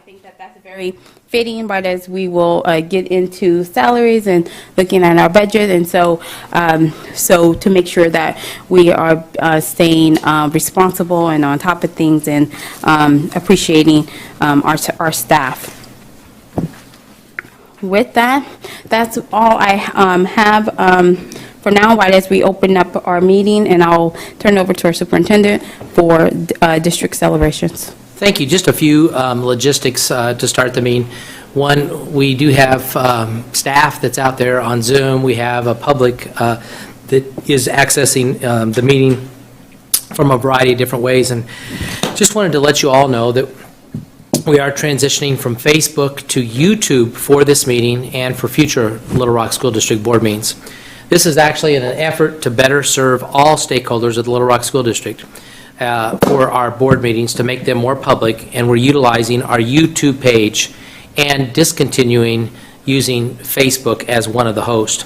think that that's very fitting, right, as we will get into salaries and looking at our budget. And so, so to make sure that we are staying responsible and on top of things and appreciating our staff. With that, that's all I have for now, right, as we open up our meeting, and I'll turn it over to our superintendent for district celebrations. Thank you. Just a few logistics to start the meeting. One, we do have staff that's out there on Zoom. We have a public that is accessing the meeting from a variety of different ways. And just wanted to let you all know that we are transitioning from Facebook to YouTube for this meeting and for future Little Rock School District board meetings. This is actually in an effort to better serve all stakeholders of the Little Rock School District for our board meetings, to make them more public, and we're utilizing our YouTube page and discontinuing using Facebook as one of the hosts.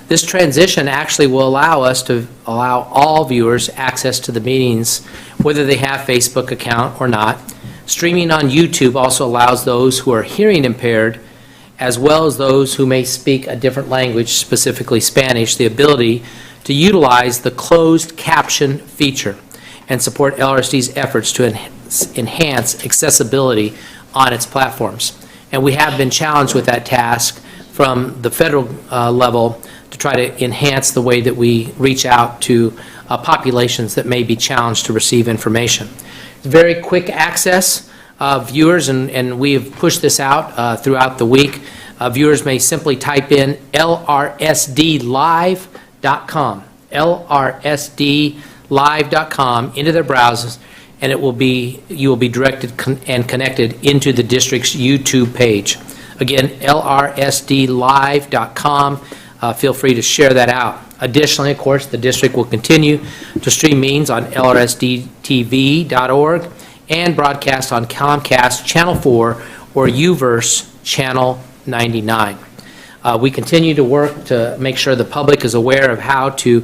This transition actually will allow us to allow all viewers access to the meetings, whether they have Facebook account or not. Streaming on YouTube also allows those who are hearing impaired, as well as those who may speak a different language, specifically Spanish, the ability to utilize the closed caption feature and support LRSD's efforts to enhance accessibility on its platforms. And we have been challenged with that task from the federal level to try to enhance the way that we reach out to populations that may be challenged to receive information. Very quick access. Viewers, and we have pushed this out throughout the week, viewers may simply type in LRSDlive.com, LRSDlive.com into their browsers, and you will be directed and connected into the district's YouTube page. Again, LRSDlive.com. Feel free to share that out. Additionally, of course, the district will continue to stream meetings on LRSDTV.org and broadcast on Comcast Channel 4 or UVerse Channel 99. We continue to work to make sure the public is aware of how to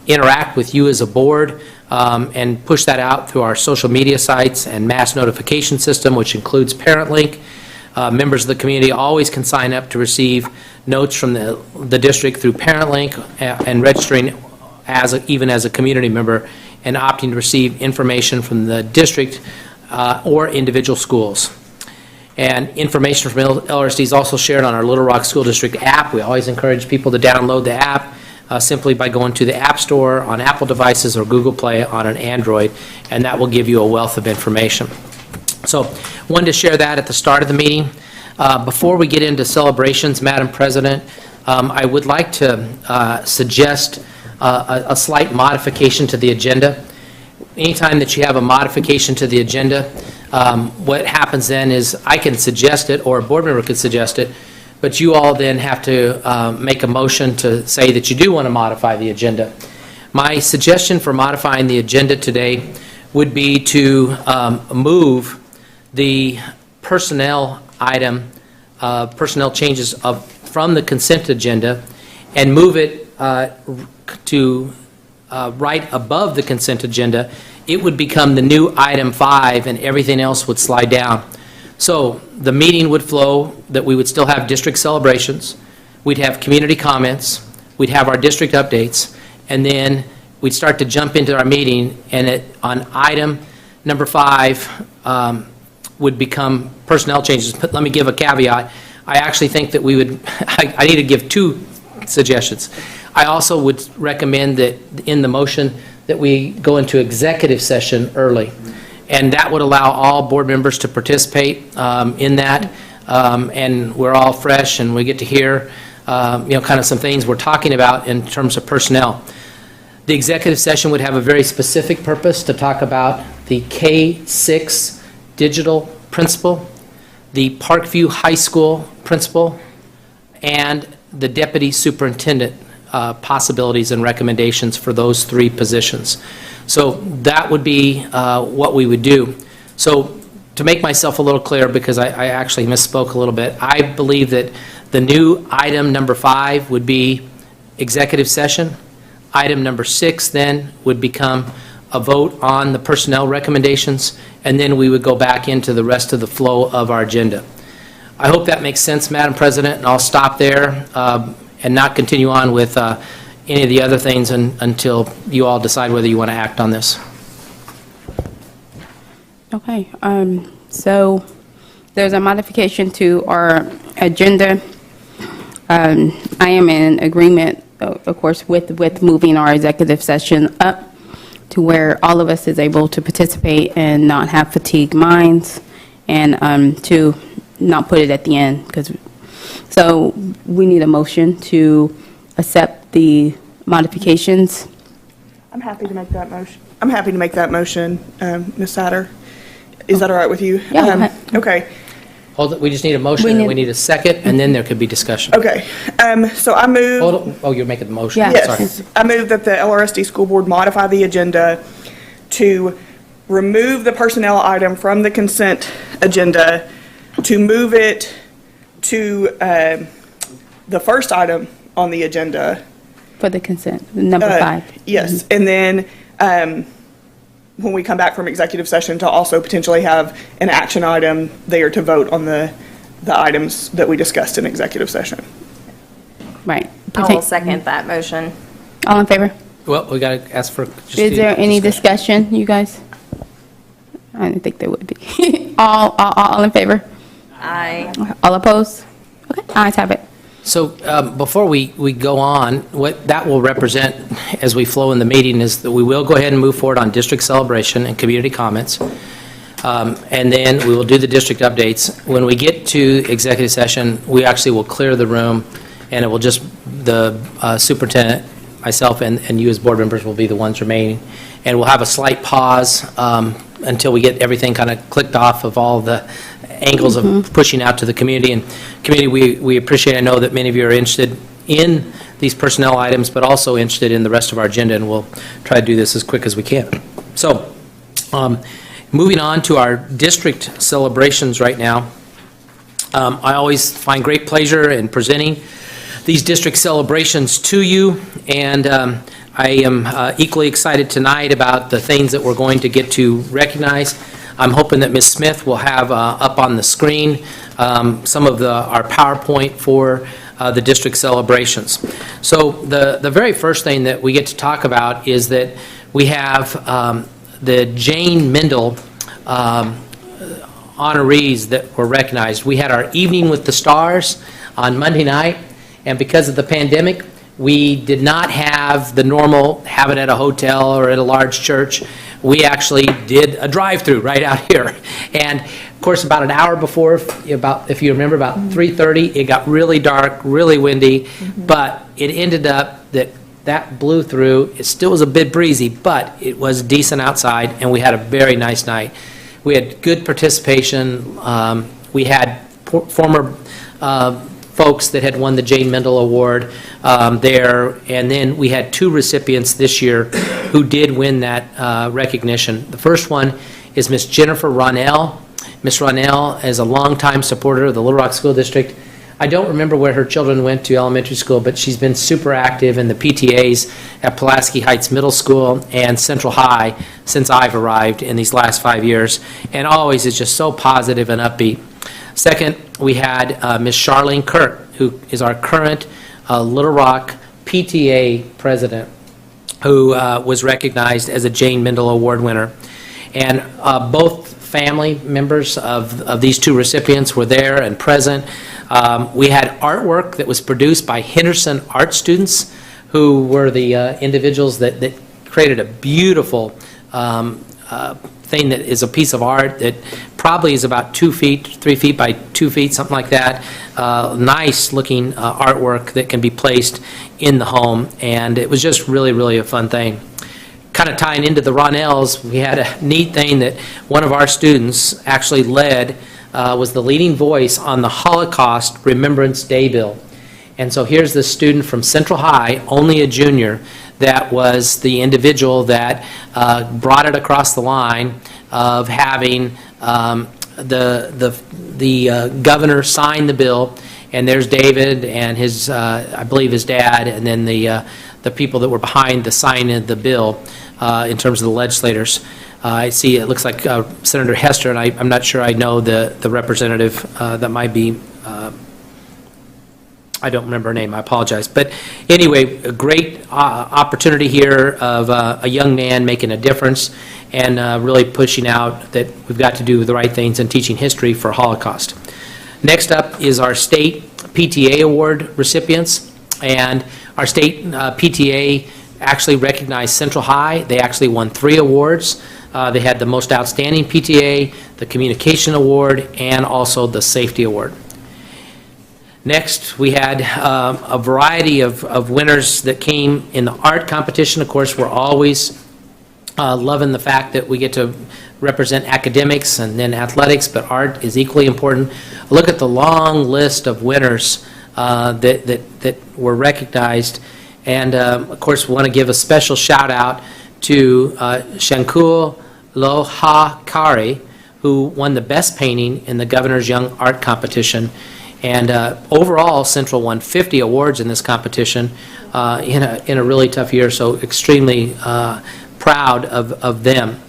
interact with you as a board, and push that out through our social media sites and mass notification system, which includes ParentLink. Members of the community always can sign up to receive notes from the district through ParentLink and registering even as a community member, and opting to receive information from the district or individual schools. And information from LRSD is also shared on our Little Rock School District app. We always encourage people to download the app simply by going to the App Store on Apple devices or Google Play on an Android, and that will give you a wealth of information. So, wanted to share that at the start of the meeting. Before we get into celebrations, Madam President, I would like to suggest a slight modification to the agenda. Anytime that you have a modification to the agenda, what happens then is I can suggest it, or a board member could suggest it, but you all then have to make a motion to say that you do want to modify the agenda. My suggestion for modifying the agenda today would be to move the personnel item, personnel changes from the consent agenda, and move it to right above the consent agenda. It would become the new item 5, and everything else would slide down. So the meeting would flow that we would still have district celebrations, we'd have community comments, we'd have our district updates, and then we'd start to jump into our meeting, and on item number 5 would become personnel changes. But let me give a caveat. I actually think that we would, I need to give 2 suggestions. I also would recommend that in the motion that we go into executive session early, and that would allow all board members to participate in that, and we're all fresh and we get to hear kind of some things we're talking about in terms of personnel. The executive session would have a very specific purpose to talk about the K-6 digital principal, the Parkview High School principal, and the deputy superintendent possibilities and recommendations for those 3 positions. So that would be what we would do. So to make myself a little clearer, because I actually misspoke a little bit, I believe that the new item number 5 would be executive session. Item number 6 then would become a vote on the personnel recommendations, and then we would go back into the rest of the flow of our agenda. I hope that makes sense, Madam President, and I'll stop there and not continue on with any of the other things until you all decide whether you want to act on this. Okay, so there's a modification to our agenda. I am in agreement, of course, with moving our executive session up to where all of us is able to participate and not have fatigued minds, and to not put it at the end, so we need a motion to accept the modifications. I'm happy to make that motion. Ms. Satter. Is that all right with you? Yeah, go ahead. Okay. Hold it, we just need a motion, and we need a second, and then there could be discussion. Okay. So I move. Hold it. Oh, you're making the motion? Yeah. Sorry. Yes. I move that the LRSD School Board modify the agenda to remove the personnel item from the consent agenda, to move it to the first item on the agenda. For the consent, number 5. Yes, and then when we come back from executive session, to also potentially have an action item there to vote on the items that we discussed in executive session. Right. I will second that motion. All in favor? Well, we got to ask for just Is the there any discussion, you guys? I didn't think there would be. All in favor? Aye. All opposed? Okay, ayes have it. So before we go on, what that will represent as we flow in the meeting is that we will go ahead and move forward on district celebration and community comments. And then we will do the district updates. When we get to executive session, we actually will clear the room, and it will just, the superintendent, myself, and you as board members will be the ones remaining. And we'll have a slight pause until we get everything kind of clicked off of all the angles of pushing out to the community. And community, we appreciate, I know that many of you are interested in these personnel items, but also interested in the rest of our agenda, and we'll try to do this as quick as we can. So, moving on to our district celebrations right now. I always find great pleasure in presenting these district celebrations to you, and I am equally excited tonight about the things that we're going to get to recognize. I'm hoping that Ms. Smith will have up on the screen some of our PowerPoint for the district celebrations. So the very first thing that we get to talk about is that we have the Jane Mendel honorees that were recognized. We had our Evening with the Stars on Monday night, and because of the pandemic, we did not have the normal have it at a hotel or at a large church. We actually did a drive-through right out here. And of course, about an hour before, if you remember, about 3:30, it got really dark, really windy, but it ended up that blew through. It still was a bit breezy, but it was decent outside, and we had a very nice night. We had good participation. We had former folks that had won the Jane Mendel Award there, and then we had 2 recipients this year who did win that recognition. The first one is Miss Jennifer Ronell. Miss Ronell is a longtime supporter of the Little Rock School District. I don't remember where her children went to elementary school, but she's been super active in the PTAs at Pulaski Heights Middle School and Central High since I've arrived in these last 5 years, and always is just so positive and upbeat. Second, we had Ms. Charlene Kirk, who is our current Little Rock PTA president, who was recognized as a Jane Mendel Award winner. And both family members of these 2 recipients were there and present. We had artwork that was produced by Henderson art students, who were the individuals that created a beautiful thing that is a piece of art that probably is about 2 feet, 3 feet by 2 feet, something like that. Nice looking artwork that can be placed in the home, and it was just really, really a fun thing. Kind of tying into the Ronells, we had a neat thing that one of our students actually led, was the leading voice on the Holocaust Remembrance Day Bill. And so here's this student from Central High, only a junior, that was the individual that brought it across the line of having the governor sign the bill, and there's David and his, I believe his dad, and then the people that were behind the signing of the bill in terms of the legislators. I see it looks like Senator Hester, and I'm not sure I know the representative that might be, I don't remember her name, I apologize. But anyway, a great opportunity here of a young man making a difference and really pushing out that we've got to do the right things and teaching history for Holocaust. Next up is our state PTA award recipients, and our state PTA actually recognized Central High. They actually won 3 awards. They had the most outstanding PTA, the communication award, and also the safety award. Next, we had a variety of winners that came in the art competition. Of course, we're always loving the fact that we get to represent academics and then athletics, but art is equally important. Look at the long list of winners that were recognized. And, of course, we want to give a special shout-out to Shankul Lohakari, who won the best painting in the Governor's Young Art Competition. And overall, Central won 50 awards in this competition in a really tough year, so extremely proud of them.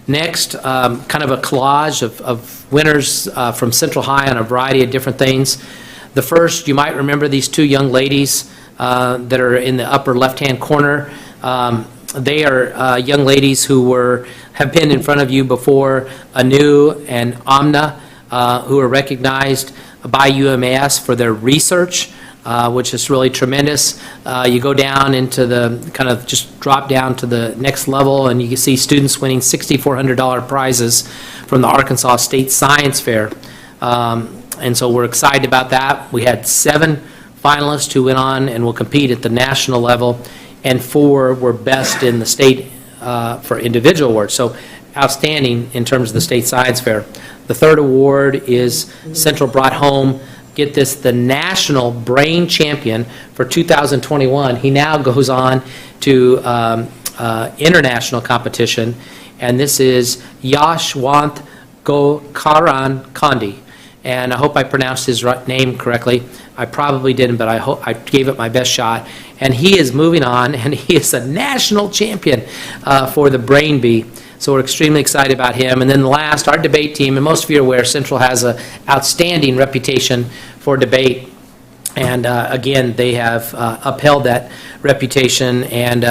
Next, kind of a collage of winners from Central High on a variety of different things. The first, you might remember these 2 young ladies that are in the upper left-hand corner. They are young ladies who have been in front of you before, Anu and Amna, who are recognized by UMass for their research, which is really tremendous. You go down into the, kind of just drop down to the next level, and you can see students winning $6,400 prizes from the Arkansas State Science Fair. And so we're excited about that. We had 7 finalists who went on and will compete at the national level, and 4 were best in the state for individual awards. So outstanding in terms of the State Science Fair. The third award is Central brought home, get this, the National Brain Champion for 2021. He now goes on to international competition, and this is Yashwant Gokaran Kandi. And I hope I pronounced his name correctly. I probably didn't, but I gave it my best shot. And he is moving on, and he is a national champion for the Brain Bee. So we're extremely excited about him. And then last, our debate team, and most of you are aware, Central has an outstanding reputation for debate. And again, they have upheld that reputation and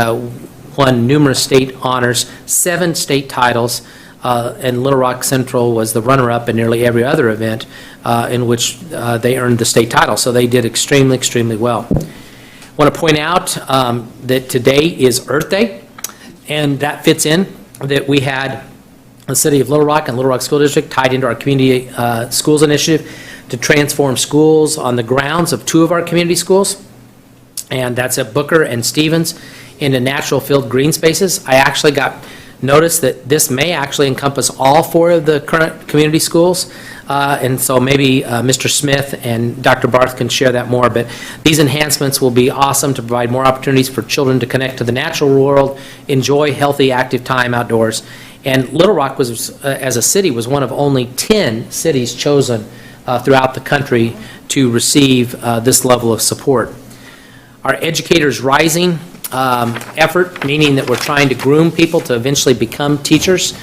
won numerous state honors, 7 state titles, and Little Rock Central was the runner-up in nearly every other event in which they earned the state title. So they did extremely, extremely well. I want to point out that today is Earth Day, and that fits in that we had the City of Little Rock and Little Rock School District tied into our Community Schools Initiative to transform schools on the grounds of 2 of our community schools, and that's at Booker and Stevens, into natural filled green spaces. I actually got notice that this may actually encompass all 4 of the current community schools, and so maybe Mr. Smith and Dr. Barth can share that more, but these enhancements will be awesome to provide more opportunities for children to connect to the natural world, enjoy healthy, active time outdoors. And Little Rock was, as a city, was one of only 10 cities chosen throughout the country to receive this level of support. Our Educators Rising effort, meaning that we're trying to groom people to eventually become teachers,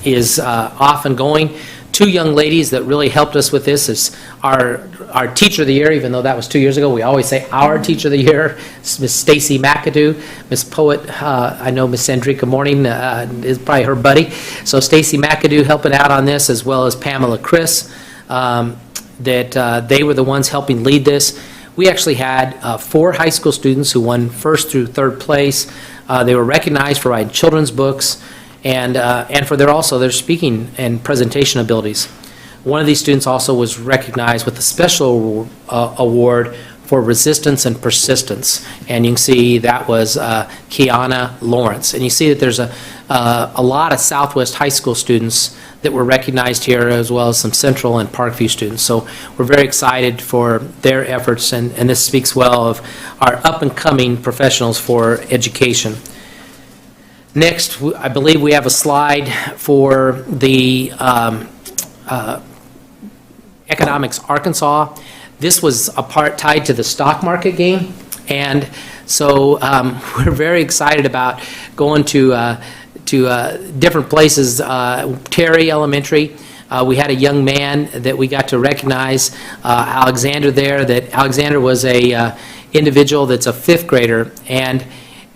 is off and going. 2 young ladies that really helped us with this is our Teacher of the Year, even though that was 2 years ago. We always say our Teacher of the Year, Miss Stacy McAdoo. Miss Poet, I know Miss Sandrika Morning is probably her buddy. So Stacy McAdoo helping out on this, as well as Pamela Chris, that they were the ones helping lead this. We actually had 4 high school students who won 1st through 3rd place. They were recognized for writing children's books and for their speaking and presentation abilities. One of these students also was recognized with a special award for resistance and persistence, and you can see that was Kiana Lawrence. And you see that there's a lot of Southwest high school students that were recognized here, as well as some Central and Parkview students. So we're very excited for their efforts, and this speaks well of our up-and-coming professionals for education. Next, I believe we have a slide for the Economics Arkansas. This was a part tied to the stock market game, and so we're very excited about going to different places. Terry Elementary, we had a young man that we got to recognize, Alexander there, that Alexander was a individual that's a fifth grader, and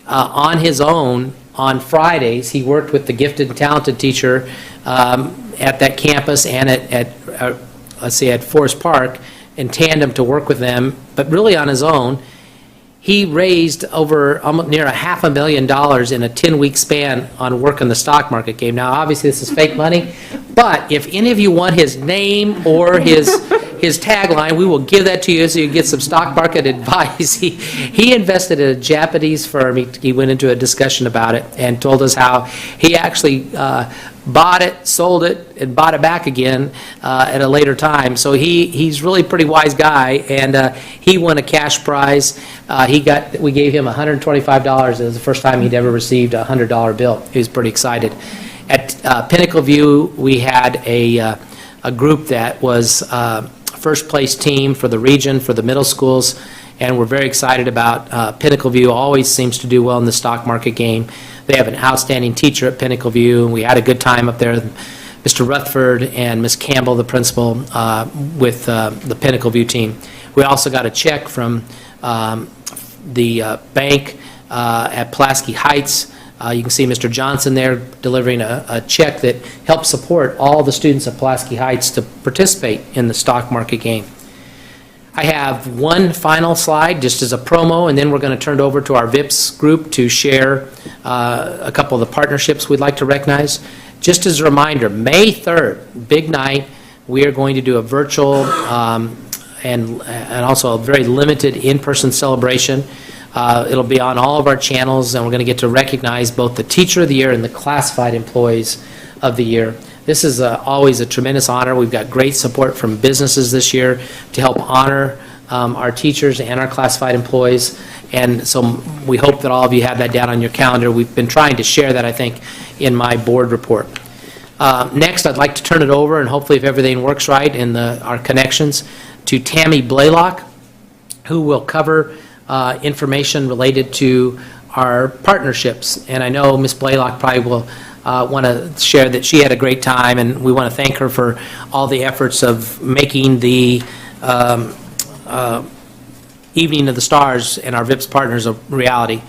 on his own, on Fridays, he worked with the gifted and talented teacher at that campus and at Forest Park in tandem to work with them, but really on his own. He raised over almost near $500,000 in a 10-week span on work on the stock market game. Now, obviously, this is fake money, but if any of you want his name or his tagline, we will give that to you so you get some stock market advice. He invested in a Japanese firm. He went into a discussion about it and told us how he actually bought it, sold it, and bought it back again at a later time. So he's really a pretty wise guy, and he won a cash prize. We gave him $125. It was the first time he'd ever received a $100 bill. He was pretty excited. At Pinnacle View, we had a group that was first place team for the region, for the middle schools, and we're very excited about Pinnacle View. Always seems to do well in the stock market game. They have an outstanding teacher at Pinnacle View, and we had a good time up there. Mr. Rutherford and Ms. Campbell, the principal, with the Pinnacle View team. We also got a check from the bank at Pulaski Heights. You can see Mr. Johnson there delivering a check that helps support all the students at Pulaski Heights to participate in the stock market game. I have one final slide just as a promo, and then we're going to turn it over to our VIPS group to share a couple of the partnerships we'd like to recognize. Just as a reminder, May 3rd, big night, we are going to do a virtual and also a very limited in-person celebration. It'll be on all of our channels, and we're going to get to recognize both the Teacher of the Year and the Classified Employees of the Year. This is always a tremendous honor. We've got great support from businesses this year to help honor our teachers and our classified employees, and so we hope that all of you have that down on your calendar. We've been trying to share that, I think, in my board report. Next, I'd like to turn it over, and hopefully if everything works right in our connections, to Tammy Blaylock, who will cover information related to our partnerships. And I know Ms. Blaylock probably will want to share that she had a great time, and we want to thank her for all the efforts of making the Evening of the Stars and our VIPS partners a reality.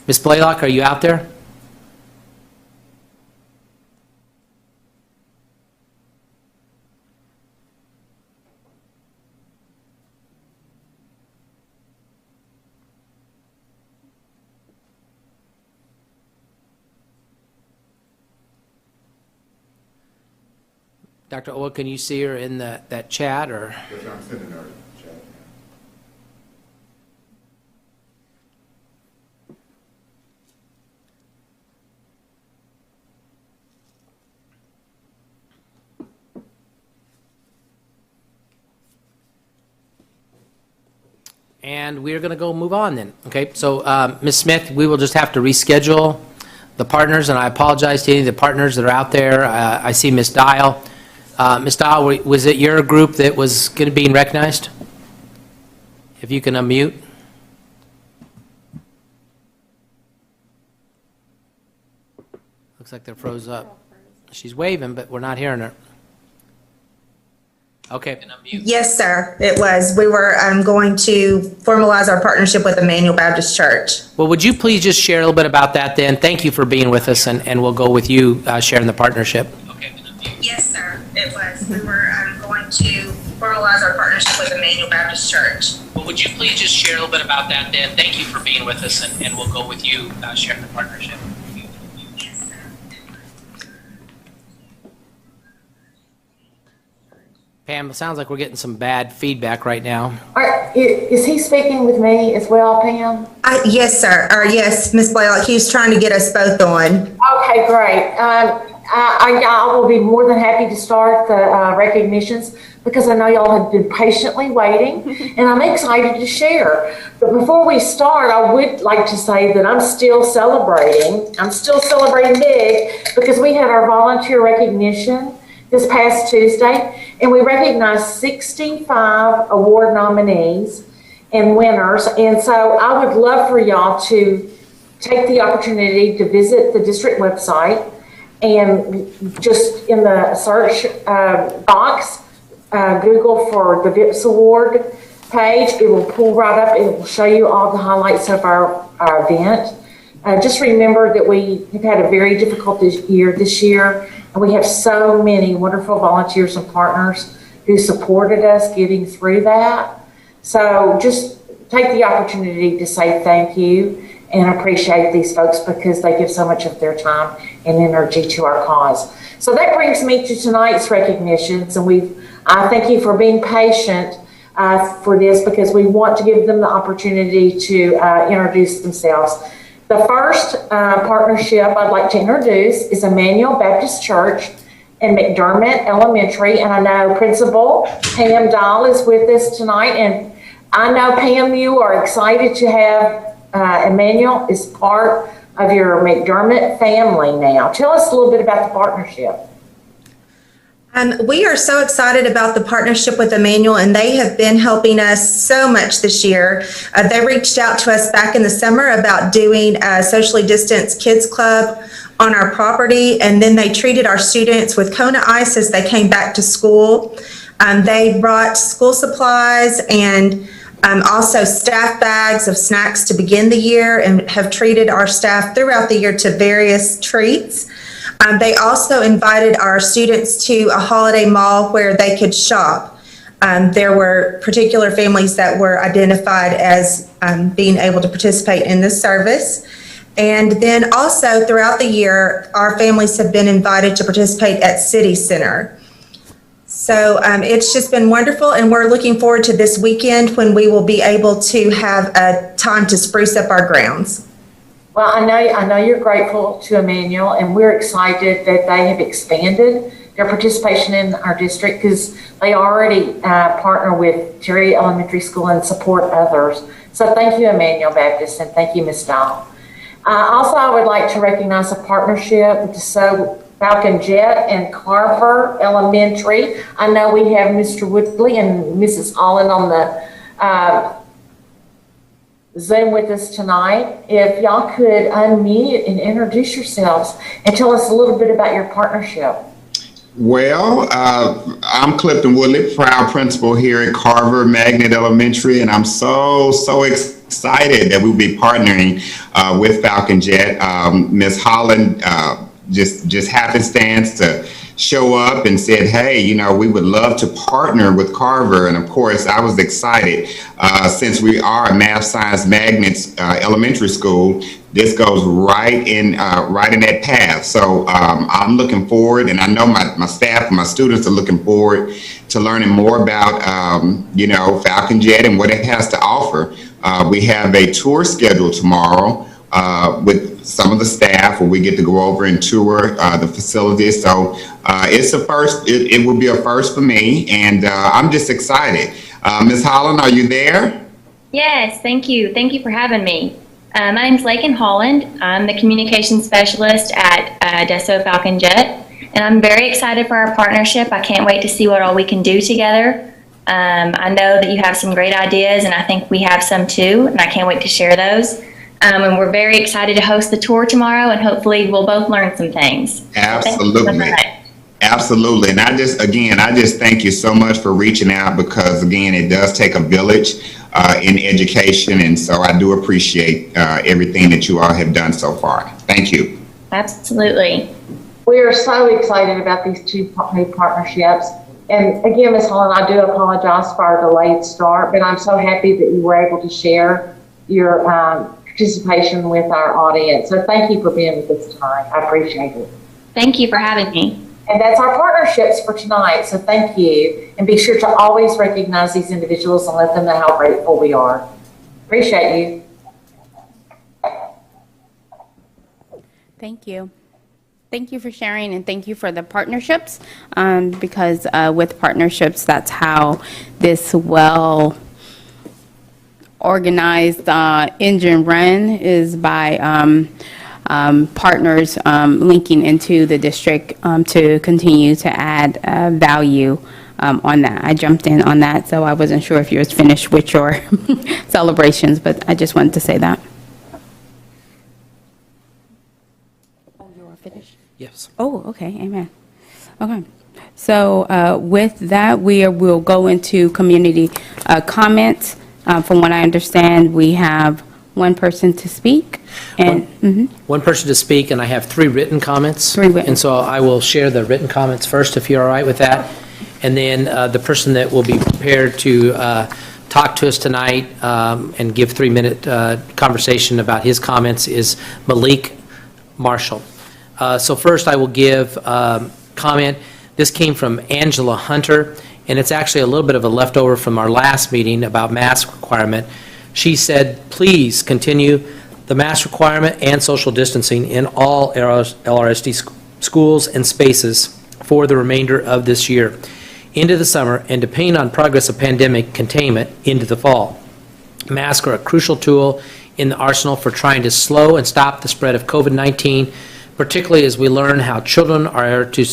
Ms. Blaylock, are you out there? Dr. Owa, can you see her in that chat, or? Yes, I'm sending her chat. And we're going to go move on then. Okay, so Ms. Smith, we will just have to reschedule the partners, and I apologize to any of the partners that are out there. I see Ms. Dial. Ms. Dahl, was it your group that was going to be recognized? If you can unmute. Looks like they're froze up. She's waving, but we're not hearing her. Okay. Yes, sir, it was. We were going to formalize our partnership with Emmanuel Baptist Church. Well, would you please just share a little bit about that then? Thank you for being with us, and we'll go with you sharing the partnership. Yes, sir, it was. We were going to formalize our partnership with Emmanuel Baptist Church. Well, would you please just share a little bit about that then? Thank you for being with us, and we'll go with you sharing the partnership. Yes, sir. Pam, it sounds like we're getting some bad feedback right now. Is he speaking with me as well, Pam? Yes, sir. Or yes, Ms. Blaylock, he was trying to get us both on. Okay, great. I will be more than happy to start the recognitions because I know y'all have been patiently waiting, and I'm excited to share. But before we start, I would like to say that I'm still celebrating. I'm still celebrating big because we had our volunteer recognition this past Tuesday, and we recognized 65 award nominees and winners. And so I would love for y'all to take the opportunity to visit the district website And just in the search box, Google for the VIPS Award page. It will pull right up. It will show you all the highlights of our event. Just remember that we have had a very difficult year this year, and we have so many wonderful volunteers and partners who supported us getting through that. So just take the opportunity to say thank you and appreciate these folks because they give so much of their time and energy to our cause. So that brings me to tonight's recognitions, and I thank you for being patient for this because we want to give them the opportunity to introduce themselves. The first partnership I'd like to introduce is Emmanuel Baptist Church and McDermott Elementary, and I know Principal Pam Dahl is with us tonight, and I know, Pam, you are excited to have Emmanuel as part of your McDermott family now. Tell us a little bit about the partnership. We are so excited about the partnership with Emmanuel, and they have been helping us so much this year. They reached out to us back in the summer about doing a socially distanced kids club on our property, and then they treated our students with Kona Ice as they came back to school. They brought school supplies and also staff bags of snacks to begin the year and have treated our staff throughout the year to various treats. They also invited our students to a holiday mall where they could shop. There were particular families that were identified as being able to participate in this service. And then also throughout the year, our families have been invited to participate at City Center. So it's just been wonderful, and we're looking forward to this weekend when we will be able to have a time to spruce up our grounds. Well, I know you're grateful to Emmanuel, and we're excited that they have expanded their participation in our district because they already partner with Terry Elementary School and support others. So thank you, Emmanuel Baptist, and thank you, Ms. Dahl. Also, I would like to recognize a partnership with the Falcon Jet and Carver Elementary. I know we have Mr. Woodley and Mrs. Holland on the Zoom with us tonight. If y'all could unmute and introduce yourselves and tell us a little bit about your partnership. Well, I'm Clifton Woodley, proud principal here at Carver Magnet Elementary, and I'm so excited that we'll be partnering with Falcon Jet. Ms. Holland just happenstance to show up and said, hey, you know, we would love to partner with Carver. And of course, I was excited since we are a math science magnets elementary school. This goes right in that path. So I'm looking forward, and I know my staff and my students are looking forward to learning more about, you know, Falcon Jet and what it has to offer. We have a tour scheduled tomorrow with some of the staff where we get to go over and tour the facility. So it's a first, it will be a first for me, and I'm just excited. Ms. Holland, are you there? Yes, thank you. Thank you for having me. My name is Lakin Holland. I'm the communications specialist at Deso Falcon Jet, and I'm very excited for our partnership. I can't wait to see what all we can do together. I know that you have some great ideas, and I think we have some too, and I can't wait to share those. And we're very excited to host the tour tomorrow, and hopefully we'll both learn some things. Absolutely. Absolutely. And I just thank you so much for reaching out because, again, it does take a village in education. And so I do appreciate everything that you all have done so far. Thank you. Absolutely. We are so excited about these two new partnerships. And again, Ms. Holland, I do apologize for our delayed start, but I'm so happy that you were able to share your participation with our audience. So thank you for being with us tonight. I appreciate it. Thank you for having me. And that's our partnerships for tonight. So thank you. And be sure to always recognize these individuals and let them know how grateful we are. Appreciate you. Thank you. Thank you for sharing, and thank you for the partnerships, because with partnerships, that's how this well-organized engine run is by partners linking into the district to continue to add value on that. I jumped in on that, so I wasn't sure if you was finished with your celebrations, but I just wanted to say that. Oh, you are finished? Yes. Oh, okay, amen. Okay. So with that, will go into community comments. From what I understand, we have one person to speak, and One person to speak, and I have 3 written comments. 3 written. And so I will share the written comments first, if you're all right with that. And then the person that will be prepared to talk to us tonight and give 3-minute conversation about his comments is Malik Marshall. So first, I will give comment. This came from Angela Hunter, and it's actually a little bit of a leftover from our last meeting about mask requirement. She said, please continue the mask requirement and social distancing in all LRSD schools and spaces for the remainder of this year into the summer, and depending on progress of pandemic containment into the fall. Masks are a crucial tool in the arsenal for trying to slow and stop the spread of COVID-19, particularly as we learn how children are to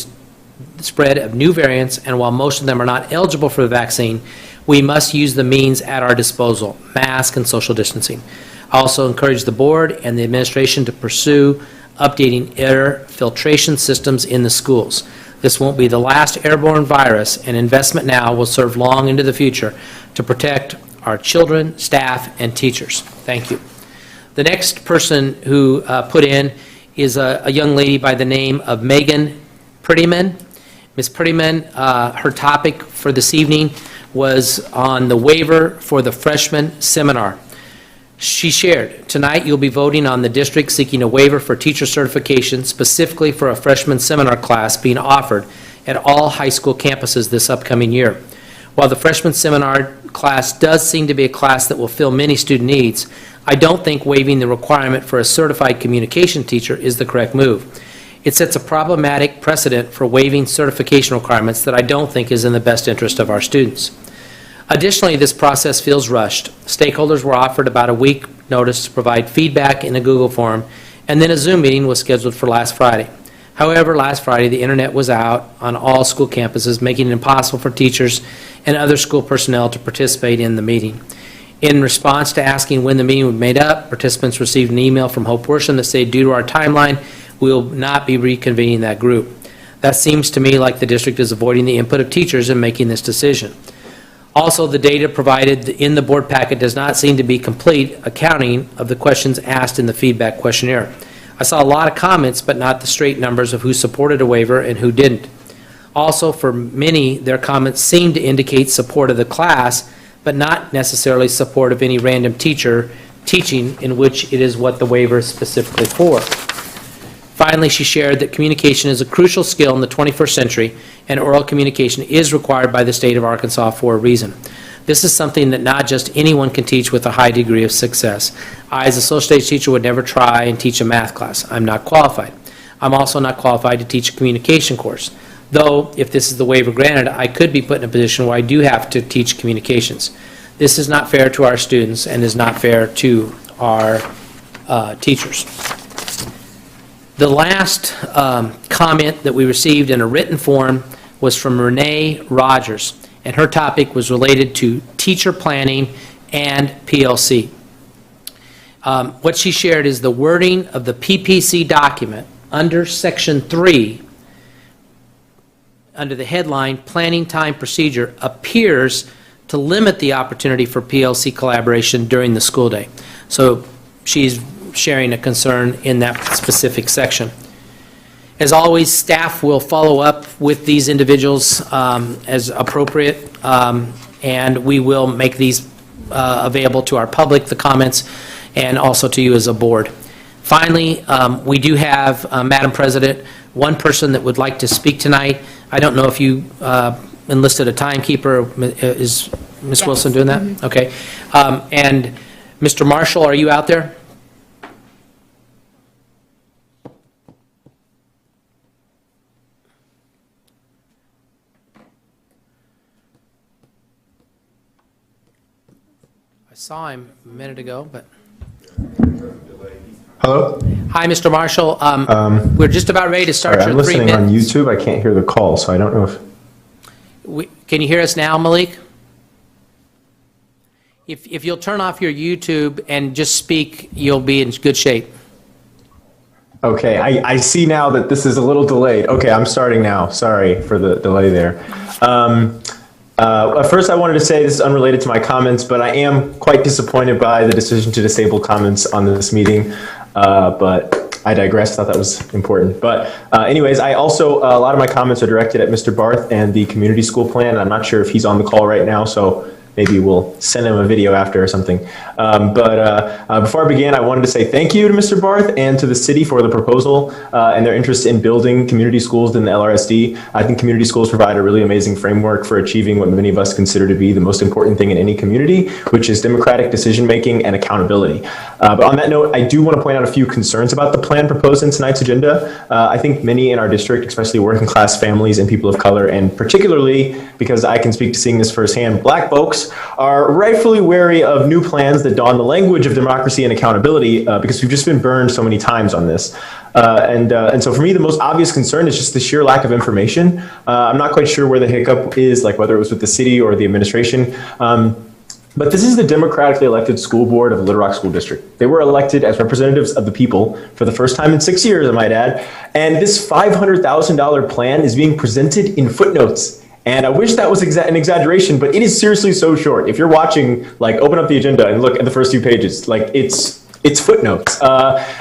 spread of new variants, and while most of them are not eligible for the vaccine, we must use the means at our disposal, mask and social distancing. I also encourage the board and the administration to pursue updating air filtration systems in the schools. This won't be the last airborne virus, and investment now will serve long into the future to protect our children, staff, and teachers. Thank you. The next person who put in is a young lady by the name of Megan Prettyman. Ms. Prettyman, her topic for this evening was on the waiver for the freshman seminar. She shared, tonight you'll be voting on the district seeking a waiver for teacher certification specifically for a freshman seminar class being offered at all high school campuses this upcoming year. While the freshman seminar class does seem to be a class that will fill many student needs, I don't think waiving the requirement for a certified communication teacher is the correct move. It sets a problematic precedent for waiving certification requirements that I don't think is in the best interest of our students. Additionally, this process feels rushed. Stakeholders were offered about a week notice to provide feedback in a Google form, and then a Zoom meeting was scheduled for last Friday. However, last Friday, the internet was out on all school campuses, making it impossible for teachers and other school personnel to participate in the meeting. In response to asking when the meeting would be made up, participants received an email from Hope Worsham that said, due to our timeline, we will not be reconvening that group. That seems to me like the district is avoiding the input of teachers in making this decision. Also, the data provided in the board packet does not seem to be complete accounting of the questions asked in the feedback questionnaire. I saw a lot of comments, but not the straight numbers of who supported a waiver and who didn't. Also, for many, their comments seemed to indicate support of the class, but not necessarily support of any random teacher teaching, in which it is what the waiver is specifically for. Finally, she shared that communication is a crucial skill in the 21st century, and oral communication is required by the state of Arkansas for a reason. This is something that not just anyone can teach with a high degree of success. I, as a social studies teacher, would never try and teach a math class. I'm not qualified. I'm also not qualified to teach a communication course. Though, if this is the waiver granted, I could be put in a position where I do have to teach communications. This is not fair to our students and is not fair to our teachers. The last comment that we received in a written form was from Renee Rogers, and her topic was related to teacher planning and PLC. What she shared is the wording of the PPC document under Section 3, under the headline Planning Time Procedure, appears to limit the opportunity for PLC collaboration during the school day. So she's sharing a concern in that specific section. As always, staff will follow up with these individuals as appropriate, and we will make these available to our public, the comments, and also to you as a board. Finally, we do have, Madam President, one person that would like to speak tonight. I don't know if you enlisted a timekeeper. Is Ms. Wilson doing that? Mm-hmm. Okay. And Mr. Marshall, are you out there? I saw him a minute ago, but... Hello? Hi, Mr. Marshall. We're just about ready to start Sorry, your 3 minutes. I'm listening on YouTube. I can't hear the call, so I don't know if... Can you hear us now, Malik? If you'll turn off your YouTube and just speak, you'll be in good shape. Okay, I see now that this is a little delayed. Okay, I'm starting now. Sorry for the delay there. First, I wanted to say this is unrelated to my comments, but I am quite disappointed by the decision to disable comments on this meeting. But I digress. Thought that was important. But anyways, I also, a lot of my comments are directed at Mr. Barth and the community school plan. I'm not sure if he's on the call right now, so maybe we'll send him a video after or something. Before I begin, I wanted to say thank you to Mr. Barth and to the city for the proposal and their interest in building community schools in the LRSD. I think community schools provide a really amazing framework for achieving what many of us consider to be the most important thing in any community, which is democratic decision-making and accountability. But on that note, I do want to point out a few concerns about the plan proposed in tonight's agenda. I think many in our district, especially working class families and people of color, and particularly because I can speak to seeing this firsthand, Black folks are rightfully wary of new plans that don the language of democracy and accountability because we've just been burned so many times on this. And so for me, the most obvious concern is just the sheer lack of information. I'm not quite sure where the hiccup is, like whether it was with the city or the administration. But this is the democratically elected school board of Little Rock School District. They were elected as representatives of the people for the first time in 6 years, I might add. And this $500,000 plan is being presented in footnotes. And I wish that was an exaggeration, but it is seriously so short. If you're watching, like, open up the agenda and look at the first few pages, like, it's footnotes.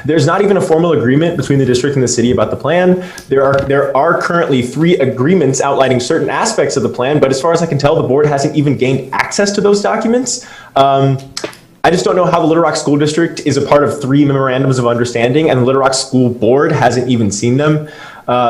There's not even a formal agreement between the district and the city about the plan. There are currently 3 agreements outlining certain aspects of the plan, but as far as I can tell, the board hasn't even gained access to those documents. I just don't know how the Little Rock School District is a part of 3 memorandums of understanding, and the Little Rock School Board hasn't even seen them.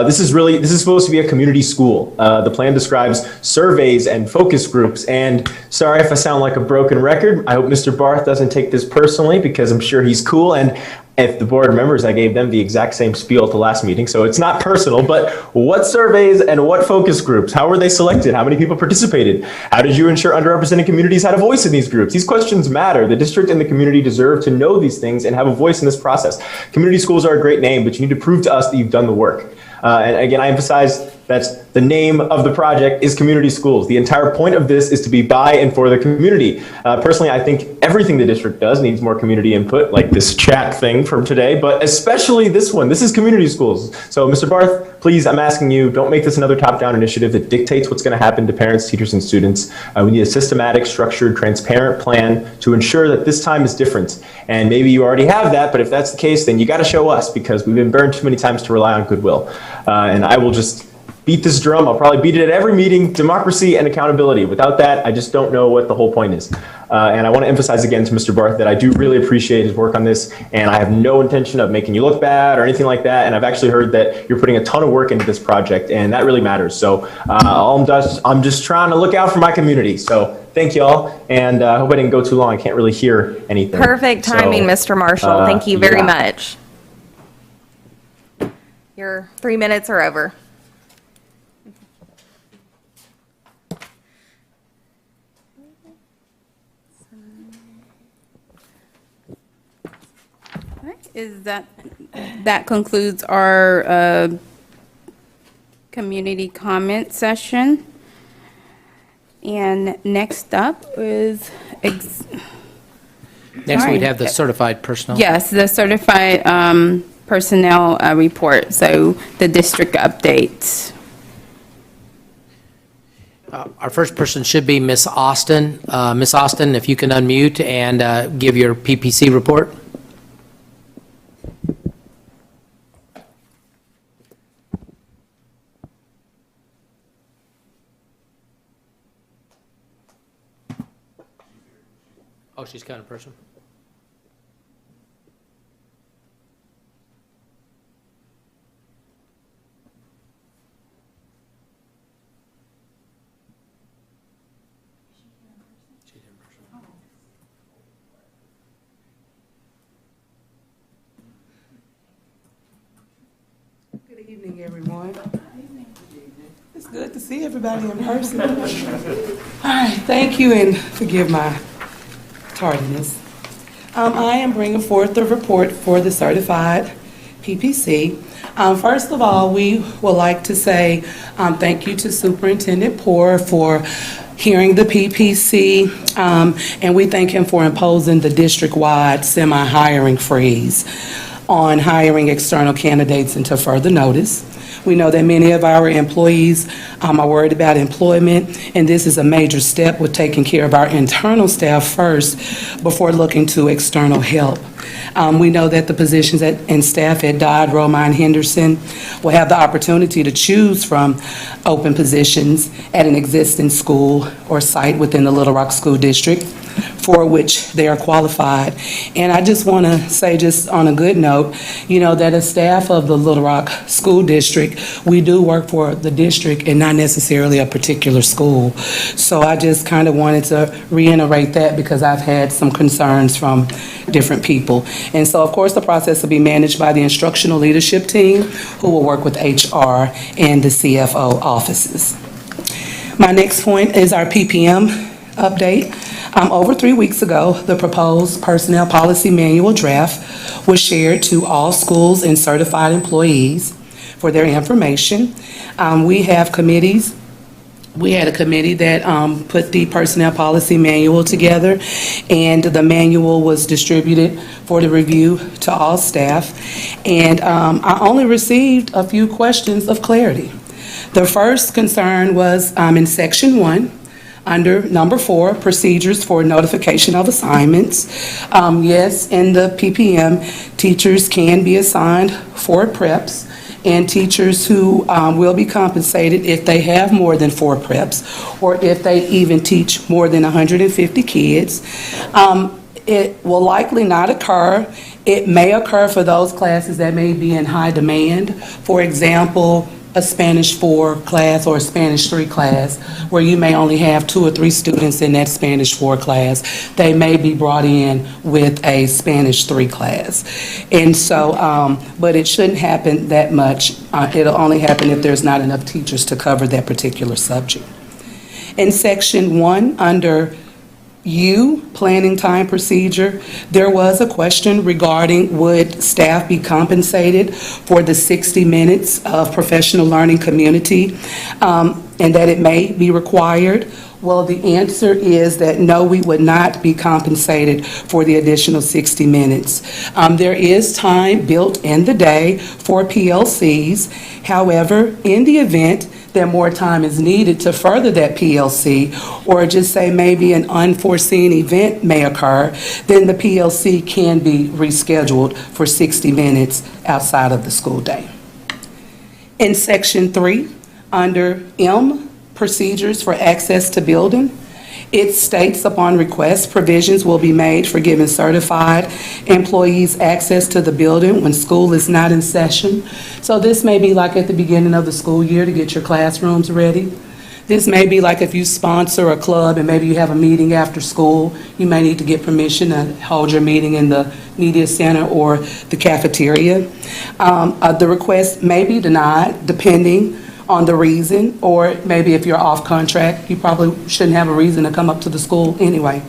This is supposed to be a community school. The plan describes surveys and focus groups, and sorry if I sound like a broken record. I hope Mr. Barth doesn't take this personally because I'm sure he's cool, and if the board remembers, I gave them the exact same spiel at the last meeting, so it's not personal, but what surveys and what focus groups? How were they selected? How many people participated? How did you ensure underrepresented communities had a voice in these groups? These questions matter. The district and the community deserve to know these things and have a voice in this process. Community schools are a great name, but you need to prove to us that you've done the work. And again, I emphasize that the name of the project is community schools. The entire point of this is to be by and for the community. Personally, I think everything the district does needs more community input, like this chat thing from today, but especially this one. This is community schools. So Mr. Barth, please, I'm asking you, don't make this another top-down initiative that dictates what's going to happen to parents, teachers, and students. We need a systematic, structured, transparent plan to ensure that this time is different. And maybe you already have that, but if that's the case, then you got to show us because we've been burned too many times to rely on goodwill. And I will just beat this drum. I'll probably beat it at every meeting, democracy and accountability. Without that, I just don't know what the whole point is. And I want to emphasize again to Mr. Barth that I do really appreciate his work on this, and I have no intention of making you look bad or anything like that. And I've actually heard that you're putting a ton of work into this project, and that really matters. So I'm just trying to look out for my community. So thank y'all, and I hope I didn't go too long. I can't really hear anything. Perfect timing, Mr. Marshall. Thank you very much. Your 3 minutes are over. That concludes our community comment session. And next up is Next, we'd have the certified personnel. yes, the certified personnel report. So the district updates. Our first person should be Miss Austin. Miss Austin, if you can unmute and give your PPC report. Oh, she's kind of person. Good evening, everyone. It's good to see everybody in person. All right, thank you and forgive my tardiness. I am bringing forth the report for the certified PPC. First of all, we would like to say thank you to Superintendent Poore for hearing the PPC, and we thank him for imposing the district-wide semi-hiring freeze. on hiring external candidates until further notice. We know that many of our employees are worried about employment, and this is a major step with taking care of our internal staff first before looking to external help. We know that the positions and staff at Dodd, Roma, and Henderson will have the opportunity to choose from open positions at an existing school or site within the Little Rock School District for which they are qualified. And I just want to say, just on a good note, that as staff of the Little Rock School District, we do work for the district and not necessarily a particular school. So I just kind of wanted to reiterate that because I've had some concerns from different people. And so, of course, the process will be managed by the instructional leadership team, who will work with HR and the CFO offices. My next point is our PPM update. Over 3 weeks ago, the proposed personnel policy manual draft was shared to all schools and certified employees for their information. We have committees. We had a committee that put the personnel policy manual together, and the manual was distributed for the review to all staff. And I only received a few questions of clarity. The first concern was in Section 1, under number 4, procedures for notification of assignments. Yes, in the PPM, teachers can be assigned 4 preps, and teachers who will be compensated if they have more than 4 preps, or if they even teach more than 150 kids. It will likely not occur. It may occur for those classes that may be in high demand. For example, a Spanish 4 class or a Spanish 3 class, where you may only have 2 or 3 students in that Spanish 4 class. They may be brought in with a Spanish 3 class. And so, but it shouldn't happen that much. It'll only happen if there's not enough teachers to cover that particular subject. In Section 1, under U, planning time procedure, there was a question regarding would staff be compensated for the 60 minutes of professional learning community, and that it may be required. Well, the answer is that no, we would not be compensated for the additional 60 minutes. There is time built in the day for PLCs. However, in the event that more time is needed to further that PLC, or just say maybe an unforeseen event may occur, then the PLC can be rescheduled for 60 minutes outside of the school day. In Section 3, under M, procedures for access to building, it states upon request, provisions will be made for giving certified employees access to the building when school is not in session. So this may be like at the beginning of the school year to get your classrooms ready. This may be like if you sponsor a club and maybe you have a meeting after school, you may need to get permission to hold your meeting in the media center or the cafeteria. The request may be denied depending on the reason, or maybe if you're off contract, you probably shouldn't have a reason to come up to the school anyway.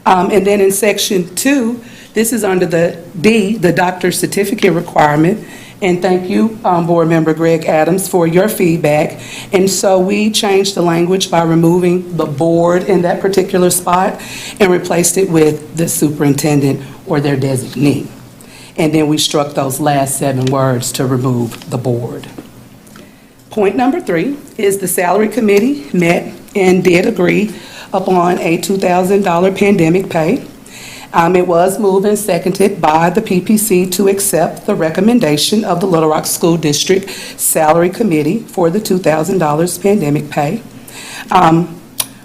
And then in Section 2, this is under the D, the doctor's certificate requirement. And thank you, Board Member Greg Adams, for your feedback. And so we changed the language by removing the board in that particular spot and replaced it with the superintendent or their designee. And then we struck those last 7 words to remove the board. Point number 3 is the salary committee met and did agree upon a $2,000 pandemic pay. It was moved and seconded by the PPC to accept the recommendation of the Little Rock School District Salary Committee for the $2,000 pandemic pay.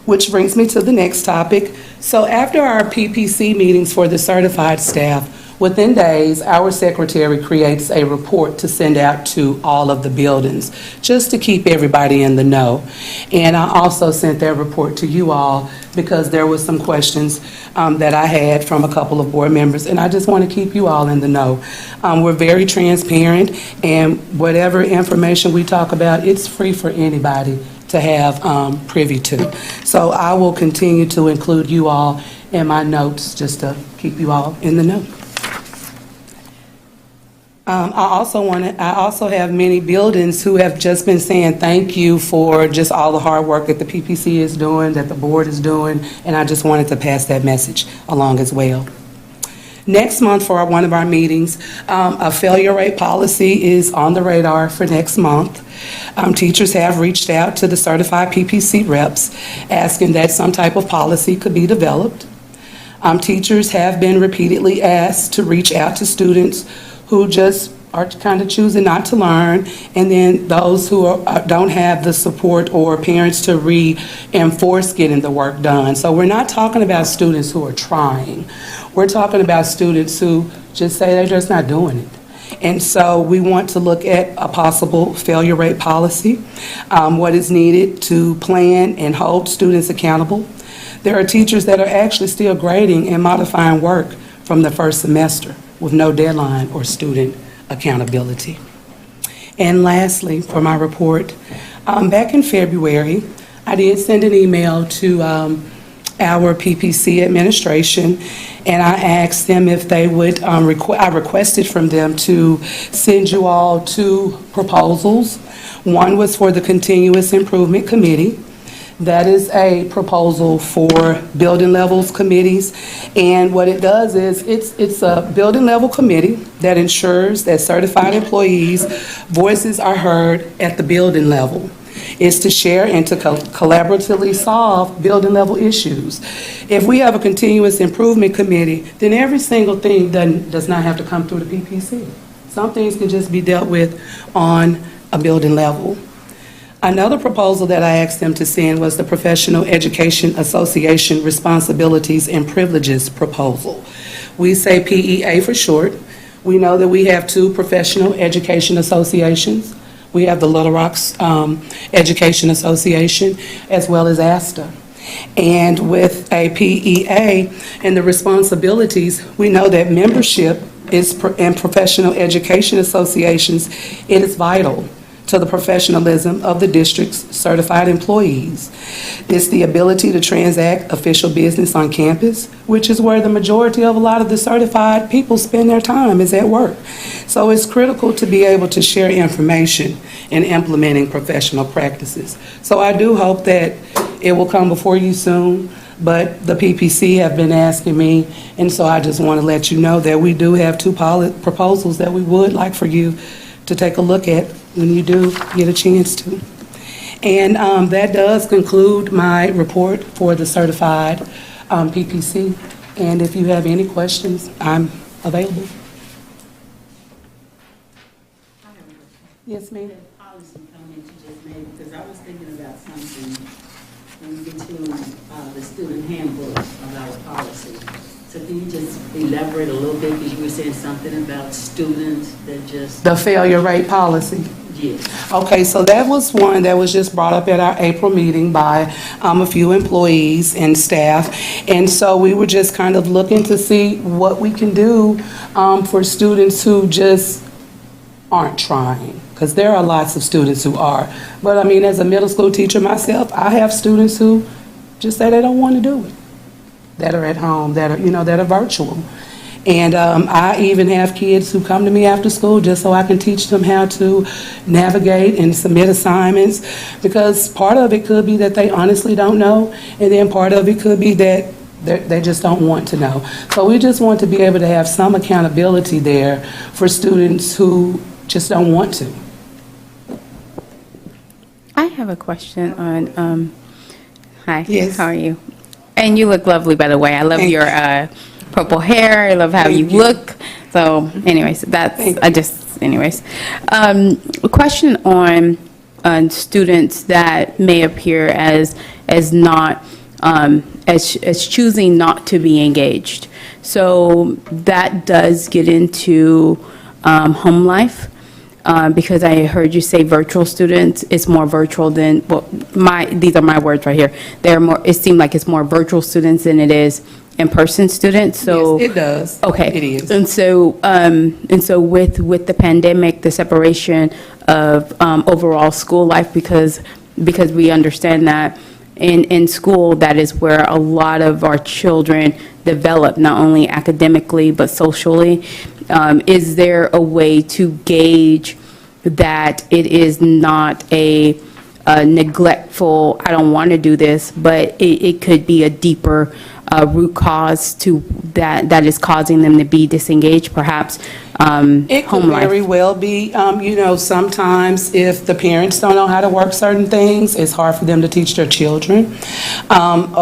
Which brings me to the next topic. So after our PPC meetings for the certified staff, within days, our secretary creates a report to send out to all of the buildings, just to keep everybody in the know. And I also sent that report to you all because there was some questions that I had from a couple of board members, and I just want to keep you all in the know. We're very transparent, and whatever information we talk about, it's free for anybody to have privy to. So I will continue to include you all in my notes just to keep you all in the know. I also have many buildings who have just been saying thank you for just all the hard work that the PPC is doing, that the board is doing, and I just wanted to pass that message along as well. Next month for one of our meetings, a failure rate policy is on the radar for next month. Teachers have reached out to the certified PPC reps asking that some type of policy could be developed. Teachers have been repeatedly asked to reach out to students who just are kind of choosing not to learn, and then those who don't have the support or parents to reinforce getting the work done. So we're not talking about students who are trying. We're talking about students who just say they're just not doing it. And so we want to look at a possible failure rate policy, what is needed to plan and hold students accountable. There are teachers that are actually still grading and modifying work from the first semester with no deadline or student accountability. And lastly, for my report, back in February, I did send an email to our PPC administration, and I asked them if they would, I requested from them to send you all 2 proposals. One was for the Continuous Improvement Committee. That is a proposal for building levels committees, and what it does is it's a building level committee that ensures that certified employees' voices are heard at the building level. It's to share and to collaboratively solve building level issues. If we have a continuous improvement committee, then every single thing does not have to come through the PPC. Some things can just be dealt with on a building level. Another proposal that I asked them to send was the Professional Education Association Responsibilities and Privileges proposal. We say PEA for short. We know that we have 2 professional education associations. We have the Little Rock's Education Association as well as ASTA. And with a PEA and the responsibilities, we know that membership in professional education associations, it is vital to the professionalism of the district's certified employees. It's the ability to transact official business on campus, which is where the majority of a lot of the certified people spend their time, is at work. So it's critical to be able to share information in implementing professional practices. So I do hope that it will come before you soon, but the PPC have been asking me, and so I just want to let you know that we do have 2 proposals that we would like for you to take a look at when you do get a chance to. And that does conclude my report for the certified PPC. And if you have any questions, I'm available. Yes, ma'am. Policy comment you just made, because I was thinking about something when we get to the student handbook of our policy. So can you just elaborate a little bit, because you were saying something about students that just... The failure rate policy. Yes. Okay, so that was one that was just brought up at our April meeting by a few employees and staff. And so we were just kind of looking to see what we can do for students who just aren't trying. Because there are lots of students who are. But I mean, as a middle school teacher myself, I have students who just say they don't want to do it, that are at home, that are, that are virtual. And I even have kids who come to me after school just so I can teach them how to navigate and submit assignments, because part of it could be that they honestly don't know, and then part of it could be that they just don't want to know. So we just want to be able to have some accountability there for students who just don't want to. I have a question on, hi. Yes. How are you? And you look lovely, by the way. I love Thank your purple hair. I love how you look. So anyways, that's, a question on students that may appear as not, as choosing not to be engaged. So that does get into home life. Because I heard you say virtual students, it's more virtual than, well, these are my words right here. It seemed like it's more virtual students than it is in-person students, so. Yes, it does. Okay. It is. And so with the pandemic, the separation of overall school life, because we understand that in school, that is where a lot of our children develop, not only academically, but socially. Is there a way to gauge that it is not a neglectful, I don't want to do this, but it could be a deeper root cause to that is causing them to be disengaged, perhaps It could home life. very well be. Sometimes if the parents don't know how to work certain things, it's hard for them to teach their children.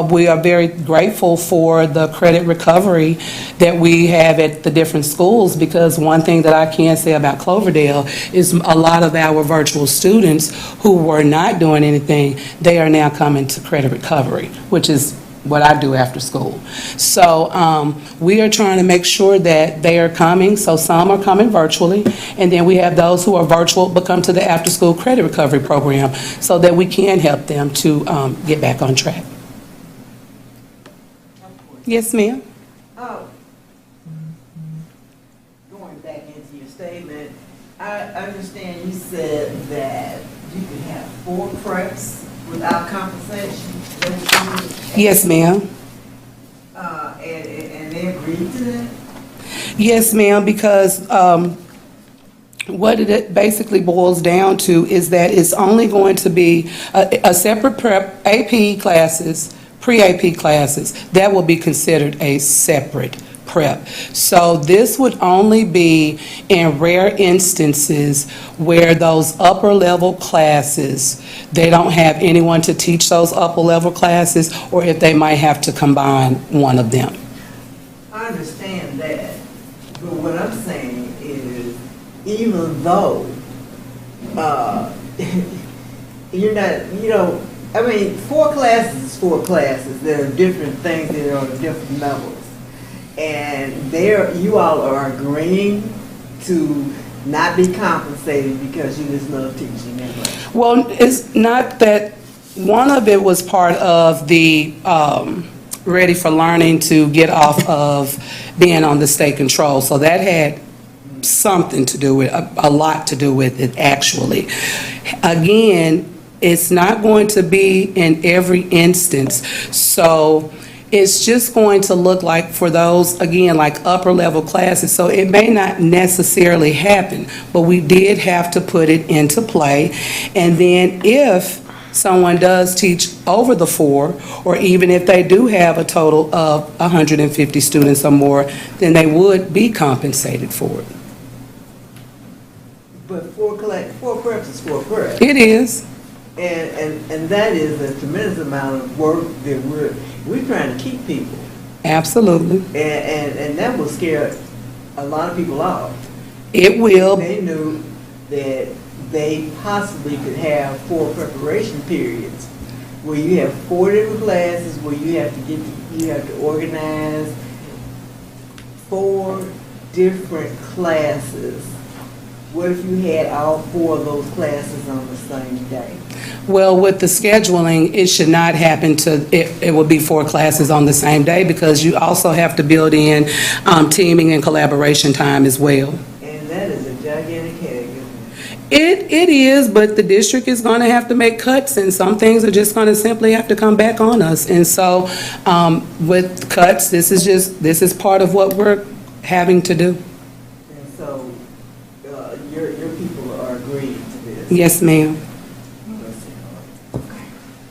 We are very grateful for the credit recovery that we have at the different schools, because one thing that I can say about Cloverdale is a lot of our virtual students who were not doing anything, they are now coming to credit recovery, which is what I do after school. So we are trying to make sure that they are coming, so some are coming virtually, and then we have those who are virtual but come to the after-school credit recovery program so that we can help them to get back on track. Yes, ma'am? Oh, going back into your statement, I understand you said that you can have 4 preps without compensation. Yes, ma'am. And they agreed to that? Yes, ma'am, because what it basically boils down to is that it's only going to be a separate prep, AP classes, pre-AP classes, that will be considered a separate prep. So this would only be in rare instances where those upper level classes, they don't have anyone to teach those upper level classes, or if they might have to combine one of them. I understand that, but what I'm saying is, even though you're not, I mean, 4 classes is 4 classes. There are different things that are at different levels. And you all are agreeing to not be compensated because you just love teaching English. Well, it's not that, one of it was part of the Ready for Learning to get off of being on the state control. So that had something to do with, a lot to do with it, actually. Again, it's not going to be in every instance. So it's just going to look like for those, again, like upper level classes. So it may not necessarily happen, but we did have to put it into play. And then if someone does teach over the 4, or even if they do have a total of 150 students or more, then they would be compensated for it. But 4 preps is 4 preps. It is. And that is a tremendous amount of work that we're trying to keep people. Absolutely. And that will scare a lot of people off. It will. They knew that they possibly could have 4 preparation periods where you have 4 different classes where you have to organize 4 different classes. What if you had all 4 of those classes on the same day? Well, with the scheduling, it should not happen it would be 4 classes on the same day, because you also have to build in teaming and collaboration time as well. And that is a gigantic headache, isn't it? It is, but the district is going to have to make cuts, and some things are just going to simply have to come back on us. And so with cuts, this is part of what we're having to do. And so your people are agreeing to this? Yes, ma'am.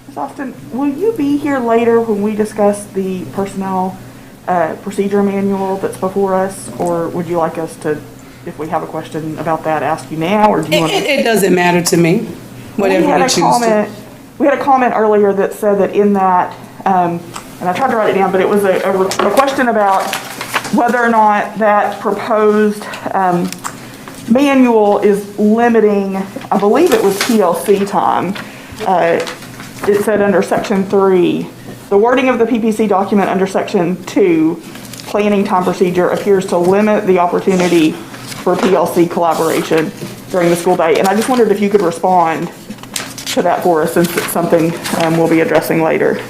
Ms. Austin, will you be here later when we discuss the personnel procedure manual that's before us, or would you like us to, if we have a question about that, ask you now, or do you want to? It doesn't matter to me, whatever you choose to. We had a comment earlier that said that in that, and I tried to write it down, but it was a question about whether or not that proposed manual is limiting, I believe it was TLC time. It said under section 3, the wording of the PPC document under section 2, planning time procedure, appears to limit the opportunity for PLC collaboration during the school day. And I just wondered if you could respond to that for us, since it's something we'll be addressing later.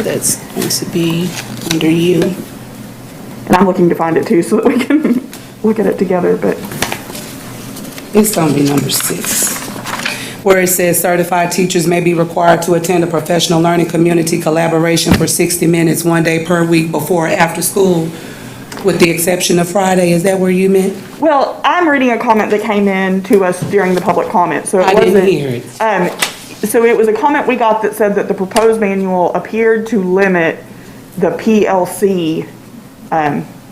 That's going to be under you. And I'm looking to find it too, so that we can look at it together, but. It's going to be number 6, where it says certified teachers may be required to attend a professional learning community collaboration for 60 minutes, 1 day per week, before or after school. with the exception of Friday, is that where you meant? Well, I'm reading a comment that came in to us during the public comment, so it I wasn't. didn't hear it. So it was a comment we got that said that the proposed manual appeared to limit the PLC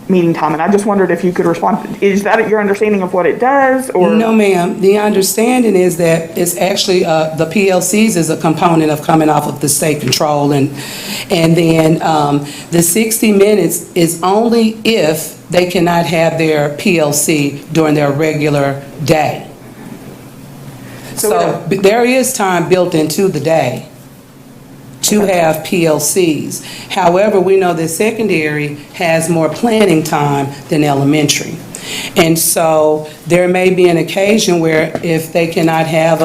meeting time, and I just wondered if you could respond. Is that your understanding of what it does, or? No, ma'am. The understanding is that it's actually, the PLCs is a component of coming off of the state control, and then the 60 minutes is only if they cannot have their PLC during their regular day. So there is time built into the day to have PLCs. However, we know that secondary has more planning time than elementary. And so there may be an occasion where if they cannot have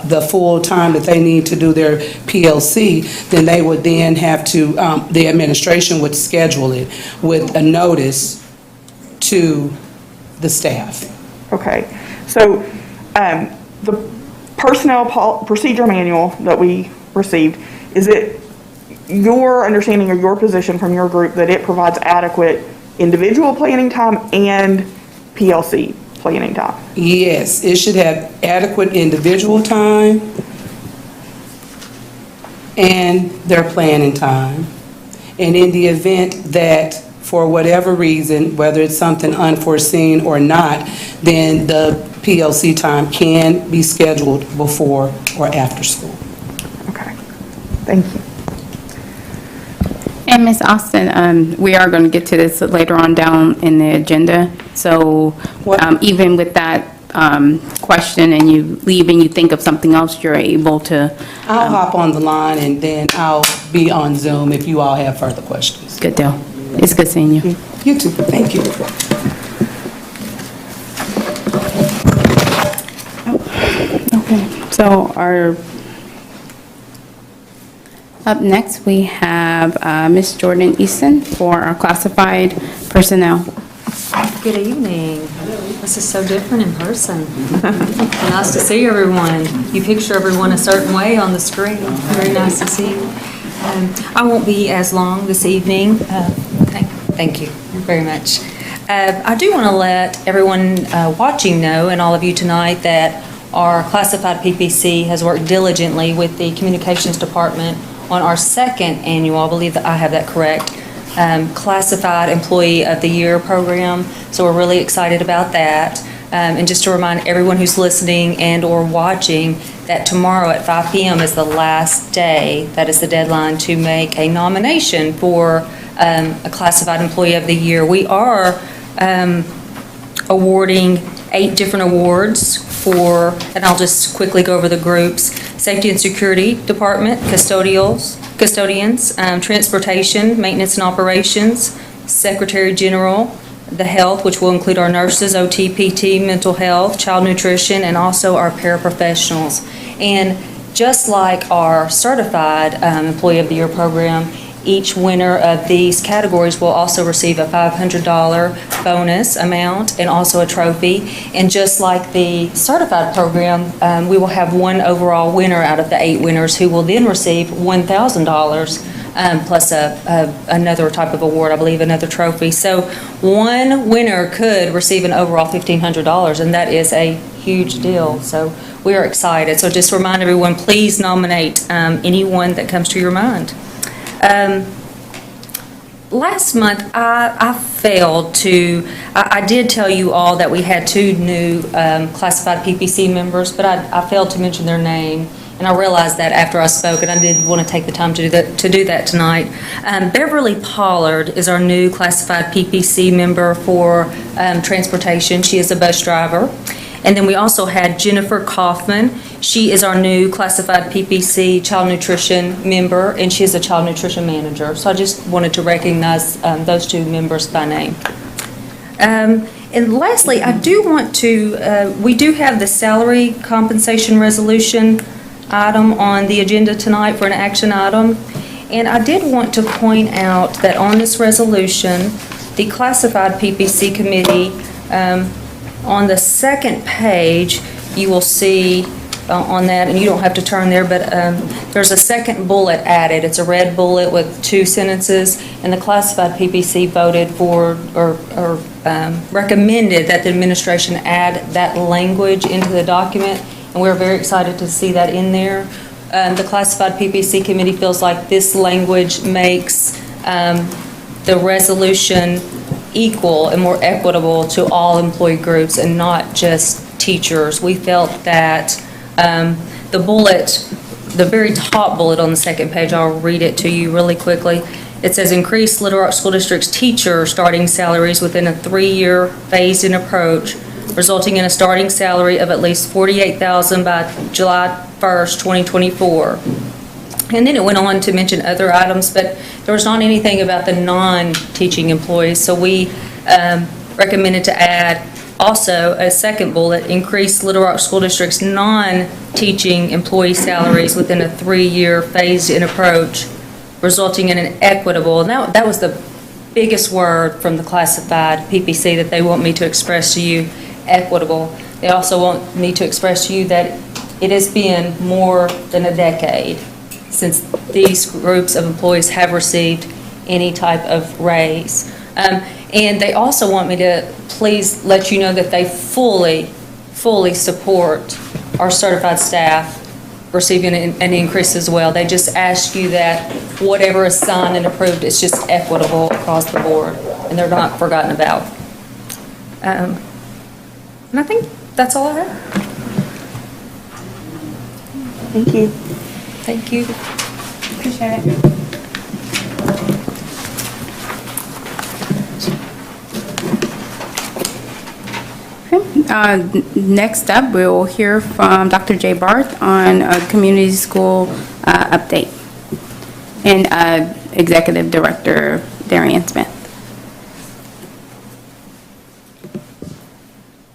the full time that they need to do their PLC, then they would then have to, the administration would schedule it with a notice to the staff. Okay, so the personnel procedure manual that we received, is it your understanding or your position from your group that it provides adequate individual planning time and PLC planning time? Yes, it should have adequate individual time and their planning time. And in the event that, for whatever reason, whether it's something unforeseen or not, then the PLC time can be scheduled before or after school. Okay, thank you. And Ms. Austin, we are going to get to this later on down in the agenda. So even with that question and you leave and you think of something else, you're able to. I'll hop on the line and then I'll be on Zoom if you all have further questions. Good deal. It's good seeing you. You too. Thank you. Okay, so up next, we have Ms. Jordan Easton for our classified personnel. Good evening. This is so different in person. Nice to see everyone. You picture everyone a certain way on the screen. Very nice to see you. I won't be as long this evening. Thank you very much. I do want to let everyone watching know, and all of you tonight, that our classified PPC has worked diligently with the communications department on our second annual, I believe that I have that correct, Classified Employee of the Year program. So we're really excited about that. And just to remind everyone who's listening and or watching that tomorrow at 5 p.m. is the last day, that is the deadline to make a nomination for a Classified Employee of the Year. We are awarding 8 different awards for, and I'll just quickly go over the groups: Safety and Security Department, custodians, Transportation, Maintenance and Operations, Secretary General, the Health, which will include our nurses, OT, PT, mental health, child nutrition, and also our paraprofessionals. And just like our Certified Employee of the Year program, each winner of these categories will also receive a $500 bonus amount and also a trophy. And just like the certified program, we will have one overall winner out of the 8 winners who will then receive $1,000 plus another type of award, I believe another trophy. So one winner could receive an overall $1,500, and that is a huge deal. So we are excited. So just remind everyone, please nominate anyone that comes to your mind. Last month, I failed to, I did tell you all that we had 2 new classified PPC members, but I failed to mention their name, and I realized that after I spoke, and I did want to take the time to do that tonight. Beverly Pollard is our new classified PPC member for transportation. She is a bus driver. And then we also had Jennifer Kaufman. She is our new classified PPC child nutrition member, and she is a child nutrition manager. So I just wanted to recognize those 2 members by name. And lastly, I do want to, we do have the salary compensation resolution item on the agenda tonight for an action item. And I did want to point out that on this resolution, the classified PPC committee, on the second page, you will see on that, and you don't have to turn there, but there's a second bullet added. It's a red bullet with 2 sentences, and the classified PPC voted for or recommended that the administration add that language into the document, and we're very excited to see that in there. The classified PPC committee feels like this language makes the resolution equal and more equitable to all employee groups and not just teachers. We felt that the bullet, the very top bullet on the second page, I'll read it to you really quickly. It says, increase Little Rock School District's teacher starting salaries within a 3-year phased-in approach, resulting in a starting salary of at least $48,000 by July 1st, 2024. And then it went on to mention other items, but there was not anything about the non-teaching employees. So we recommended to add also a second bullet, increase Little Rock School District's non-teaching employee salaries within a 3-year phased-in approach, resulting in an equitable, and that was the biggest word from the classified PPC that they want me to express to you, equitable. They also want me to express to you that it has been more than a decade since these groups of employees have received any type of raise. And they also want me to please let you know that they fully support our certified staff receiving an increase as well. They just ask you that whatever is signed and approved, it's just equitable across the board, and they're not forgotten about. And I think that's all I have. Thank you. Thank you. Appreciate it. Next up, we will hear from Dr. Jay Barth on community school update, and Executive Director Darian Smith.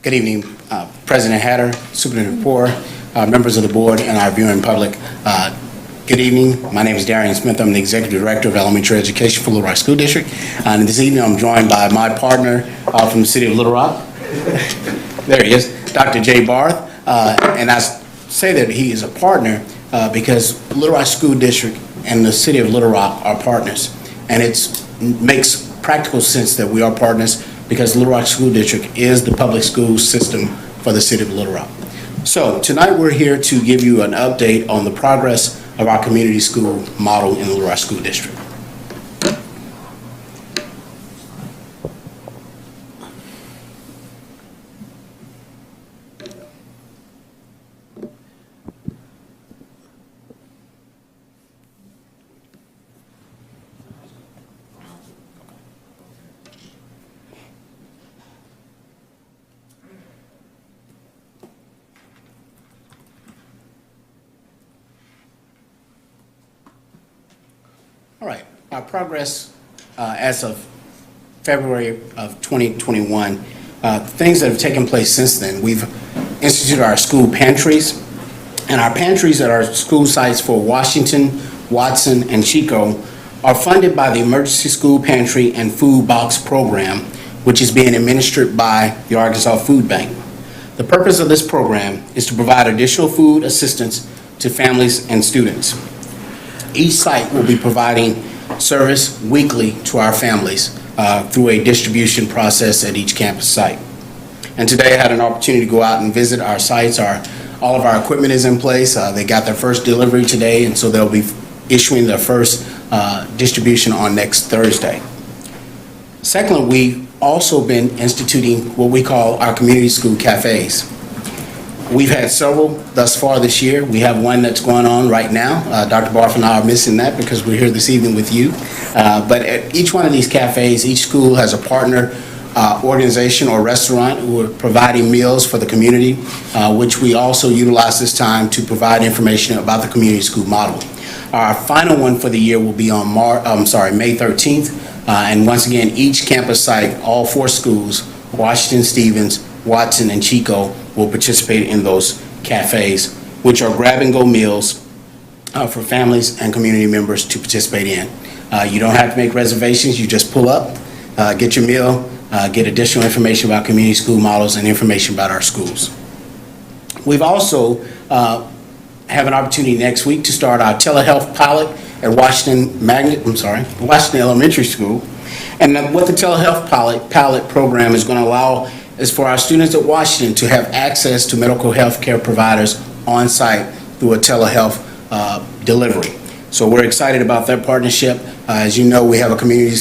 Good evening, President Hatter, Superintendent Poore, members of the board, and our viewing public. Good evening. My name is Darian Smith. I'm the Executive Director of Elementary Education for Little Rock School District. And this evening, I'm joined by my partner from the city of Little Rock. There he is, Dr. Jay Barth. And I say that he is a partner because Little Rock School District and the city of Little Rock are partners. And it makes practical sense that we are partners because Little Rock School District is the public school system for the city of Little Rock. So tonight we're here to give you an update on the progress of our community school model in Little Rock School District. All right, our progress as of February of 2021, things that have taken place since then. We've instituted our school pantries, and our pantries at our school sites for Washington, Watson, and Chico are funded by the Emergency School Pantry and Food Box Program, which is being administered by the Arkansas Food Bank. The purpose of this program is to provide additional food assistance to families and students. Each site will be providing service weekly to our families through a distribution process at each campus site. And today I had an opportunity to go out and visit our sites. All of our equipment is in place. They got their first delivery today, and so they'll be issuing their first distribution on next Thursday. Secondly, we've also been instituting what we call our community school cafes. We've had several thus far this year. We have one that's going on right now. Dr. Barth and I are missing that because we're here this evening with you. But at each one of these cafes, each school has a partner organization or restaurant who are providing meals for the community, which we also utilize this time to provide information about the community school model. Our final one for the year will be on May 13th. And once again, each campus site, all 4 schools, Washington, Stevens, Watson, and Chico, will participate in those cafes, which are grab-and-go meals for families and community members to participate in. You don't have to make reservations. You just pull up, get your meal, get additional information about community school models and information about our schools. We've also have an opportunity next week to start our telehealth pilot at Washington Elementary School. And what the telehealth pilot program is going to allow is for our students at Washington to have access to medical health care providers on site through a telehealth delivery. So we're excited about that partnership. As you know, we have a community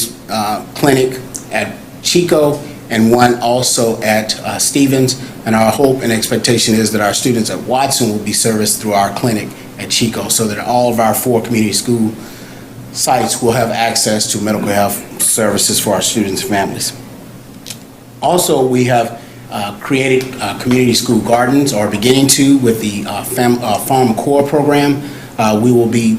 clinic at Chico and one also at Stevens. And our hope and expectation is that our students at Watson will be serviced through our clinic at Chico, so that all of our 4 community school sites will have access to medical health services for our students and families. Also, we have created community school gardens, or beginning to, with the Farm Core program. We will be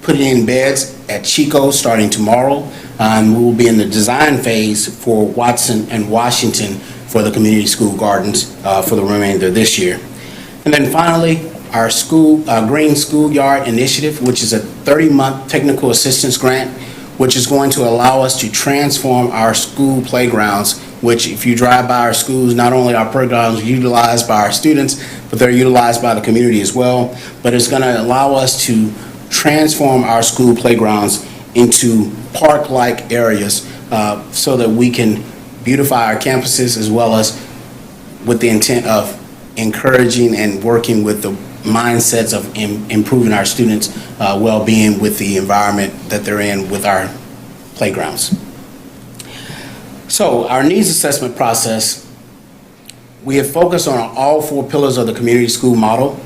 putting in beds at Chico starting tomorrow, and we will be in the design phase for Watson and Washington for the community school gardens for the remainder of this year. And then finally, our Green Schoolyard Initiative, which is a 30-month technical assistance grant, which is going to allow us to transform our school playgrounds, which, if you drive by our schools, not only our playgrounds are utilized by our students, but they're utilized by the community as well. But it's going to allow us to transform our school playgrounds into park-like areas so that we can beautify our campuses, as well as with the intent of encouraging and working with the mindsets of improving our students' well-being with the environment that they're in with our playgrounds. So our needs assessment process, we have focused on all 4 pillars of the community school model.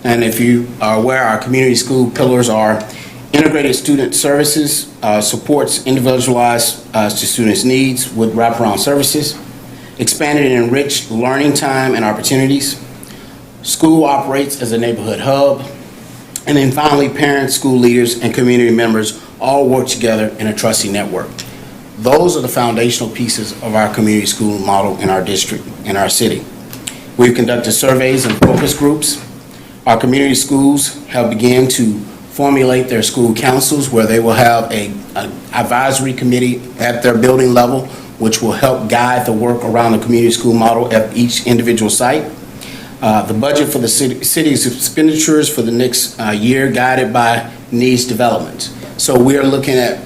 And if you are aware, our community school pillars are integrated student services, supports individualized to students' needs with wraparound services, expanded and enriched learning time and opportunities, school operates as a neighborhood hub, and then finally, parents, school leaders, and community members all work together in a trusting network. Those are the foundational pieces of our community school model in our district, in our city. We've conducted surveys and focus groups. Our community schools have begun to formulate their school councils, where they will have an advisory committee at their building level, which will help guide the work around the community school model at each individual site. The budget for the city's expenditures for the next year guided by needs development. So we're looking at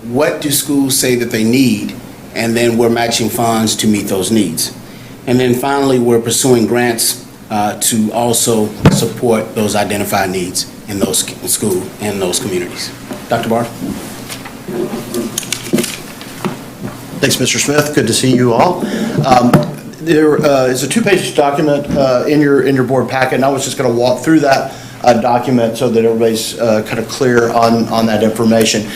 what do schools say that they need, and then we're matching funds to meet those needs. And then finally, we're pursuing grants to also support those identified needs in those schools and those communities. Dr. Barr? Thanks, Mr. Smith. Good to see you all. There is a 2-page document in your board packet, and I was just going to walk through that document so that everybody's kind of clear on that information.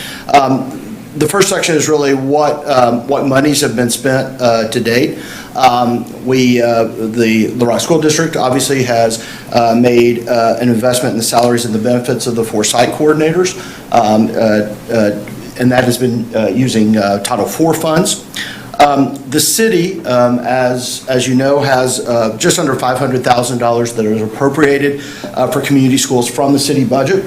The first section is really what monies have been spent to date. The Little Rock School District obviously has made an investment in the salaries and the benefits of the 4 site coordinators, and that has been using Title IV funds. The city, as you know, has just under $500,000 that is appropriated for community schools from the city budget.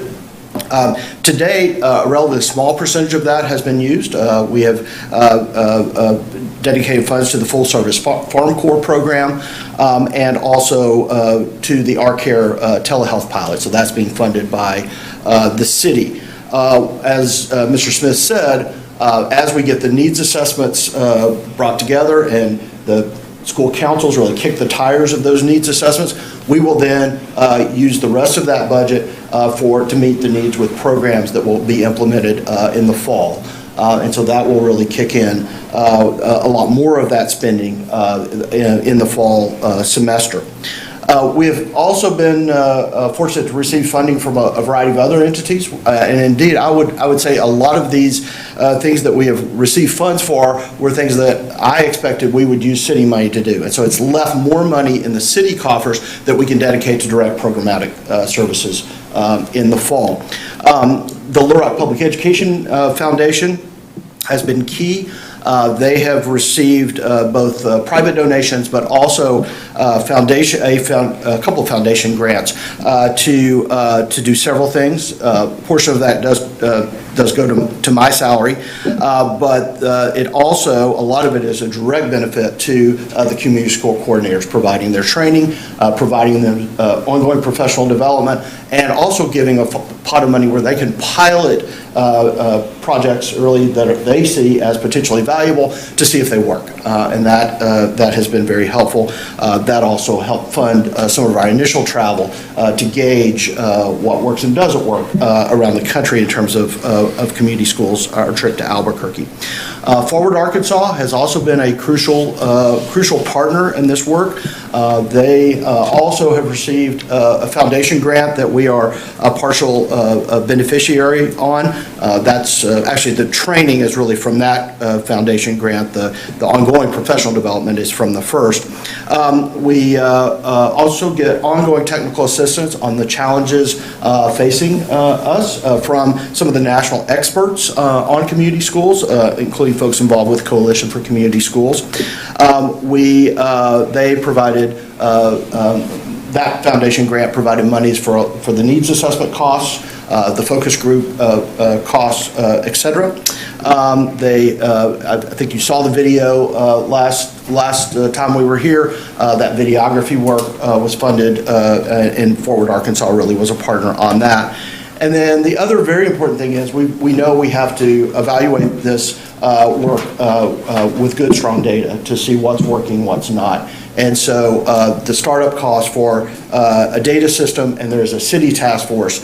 To date, a relatively small percentage of that has been used. We have dedicated funds to the full-service Farm Core program and also to the Our Care telehealth pilot. So that's being funded by the city. As Mr. Smith said, as we get the needs assessments brought together and the school councils really kick the tires of those needs assessments, we will then use the rest of that budget to meet the needs with programs that will be implemented in the fall. And so that will really kick in a lot more of that spending in the fall semester. We have also been fortunate to receive funding from a variety of other entities, and indeed, I would say a lot of these things that we have received funds for were things that I expected we would use city money to do, and so it's left more money in the city coffers that we can dedicate to direct programmatic services in the fall. The Little Rock Public Education Foundation has been key. They have received both private donations, but also a couple of foundation grants to do several things. A portion of that does does go to my salary, but it also, a lot of it is a direct benefit to the community school coordinators, providing their training, providing them ongoing professional development, and also giving a pot of money where they can pilot projects early that they see as potentially valuable to see if they work. And that has been very helpful. That also helped fund some of our initial travel to gauge what works and doesn't work around the country in terms of community schools, our trip to Albuquerque. Forward Arkansas has also been a crucial partner in this work. They also have received a foundation grant that we are a partial beneficiary on. That's actually the training is really from that foundation grant. The ongoing professional development is from the first. We also get ongoing technical assistance on the challenges facing us from some of the national experts on community schools, including folks involved with Coalition for Community Schools. They provided that foundation grant provided monies for the needs assessment costs, the focus group costs, et cetera. I think you saw the video last time we were here. That videography work was funded, and Forward Arkansas really was a partner on that. And then the other very important thing is we know we have to evaluate this work with good, strong data to see what's working, what's not. And so the startup cost for a data system, and there's a city task force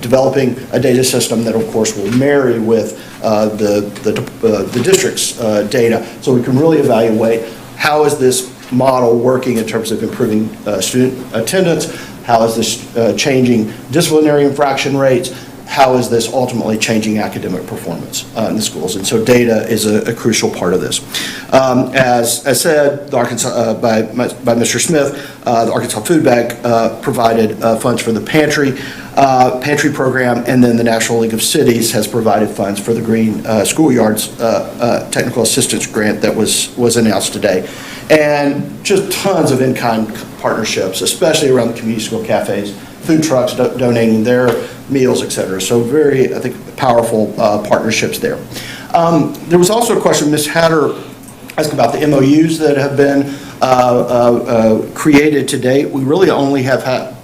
developing a data system that, of course, will marry with the district's data, so we can really evaluate how is this model working in terms of improving student attendance, how is this changing disciplinary infraction rates, how is this ultimately changing academic performance in the schools? And so data is a crucial part of this. As said, the Arkansas, by Mr. Smith, the Arkansas Food Bank provided funds for the pantry program, and then the National League of Cities has provided funds for the Green Schoolyards Technical Assistance Grant that was announced today. And just tons of in-kind partnerships, especially around the community school cafes, food trucks donating their meals, et cetera. So very, I think, powerful partnerships there. There was also a question, Ms. Hatter asked about the MOUs that have been created to date. We really only have had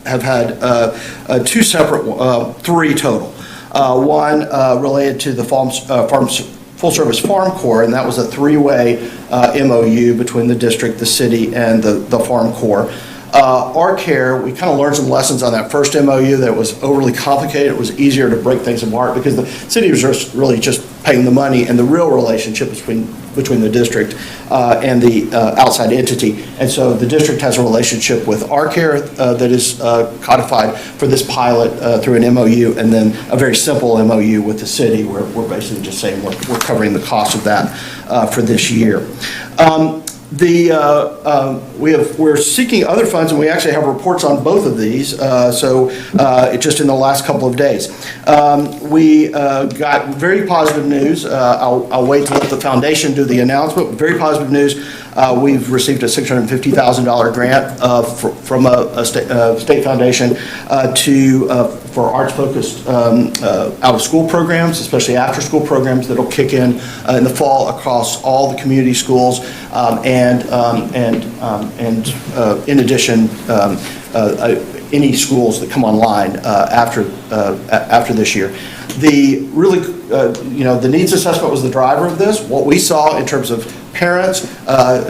two separate, three total. One related to the full-service Farm Corps, and that was a three-way MOU between the district, the city, and the Farm Corps. Our care, we kind of learned some lessons on that first MOU that was overly complicated. It was easier to break things apart because the city was just paying the money, and the real relationship between the district and the outside entity. And so the district has a relationship with our care that is codified for this pilot through an MOU, and then a very simple MOU with the city where we're basically just saying we're covering the cost of that for this year. We're seeking other funds, and we actually have reports on both of these, just in the last couple of days. We got very positive news. I'll wait to let the foundation do the announcement. Very positive news. We've received a $650,000 grant from a state foundation for arts-focused out-of-school programs, especially after-school programs that'll kick in the fall across all the community schools, and in addition, any schools that come online after this year. The needs assessment was the driver of this. What we saw in terms of parents,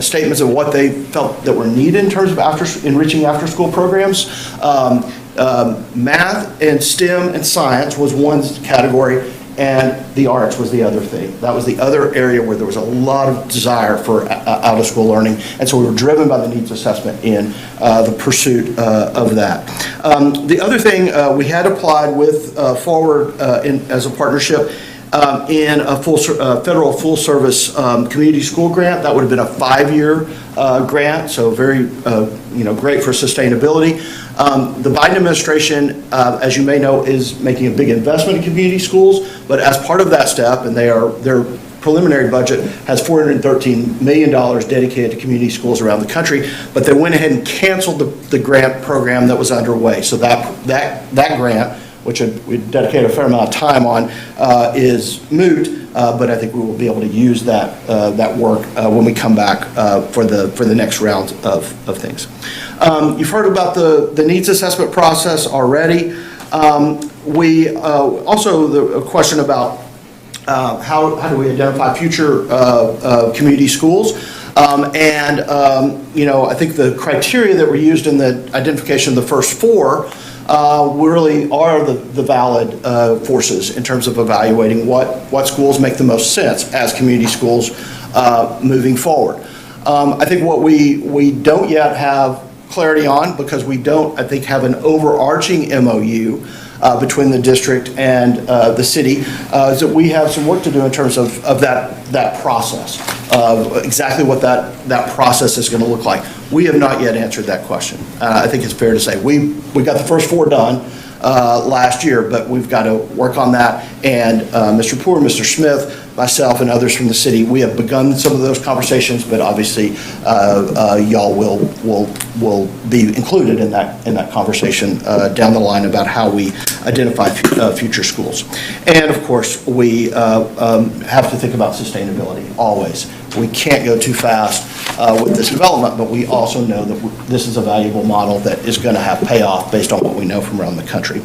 statements of what they felt that were needed in terms of enriching after-school programs. Math and STEM and science was one category, and the arts was the other thing. That was the other area where there was a lot of desire for out-of-school learning, and so we were driven by the needs assessment in the pursuit of that. The other thing, we had applied with Forward as a partnership in a federal full-service community school grant. That would have been a 5-year grant, so very great for sustainability. The Biden administration, as you may know, is making a big investment in community schools, but as part of that step, and their preliminary budget has $413 million dedicated to community schools around the country, but they went ahead and canceled the grant program that was underway. So that grant which we dedicated a fair amount of time on, is moot, but I think we will be able to use that work when we come back for the next round of things. You've heard about the needs assessment process already. We also the question about how do we identify future community schools? I think the criteria that were used in the identification of the first four really are the valid forces in terms of evaluating what schools make the most sense as community schools moving forward. I think what we don't yet have clarity on, because we don't, I think, have an overarching MOU between the district and the city, is that we have some work to do in terms of that process, exactly what that process is going to look like. We have not yet answered that question. I think it's fair to say we got the first four done last year, but we've got to work on that. And Mr. Poore, Mr. Smith, myself, and others from the city, we have begun some of those conversations, but obviously y'all will be included in that conversation down the line about how we identify future schools. And of course, we have to think about sustainability always. We can't go too fast with this development, but we also know that this is a valuable model that is going to have payoff based on what we know from around the country.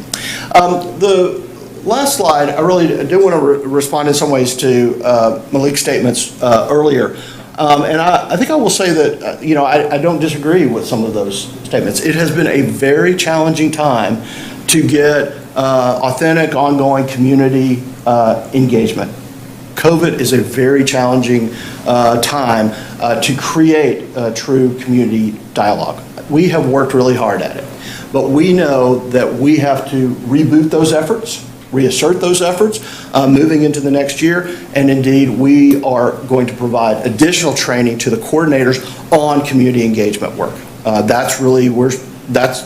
The last slide, I really do want to respond in some ways to Malik's statements earlier. And I think I will say that, I don't disagree with some of those statements. It has been a very challenging time to get authentic, ongoing community engagement. COVID is a very challenging time to create a true community dialogue. We have worked really hard at it, but we know that we have to reboot those efforts, reassert those efforts moving into the next year, and indeed we are going to provide additional training to the coordinators on community engagement work. That's really that's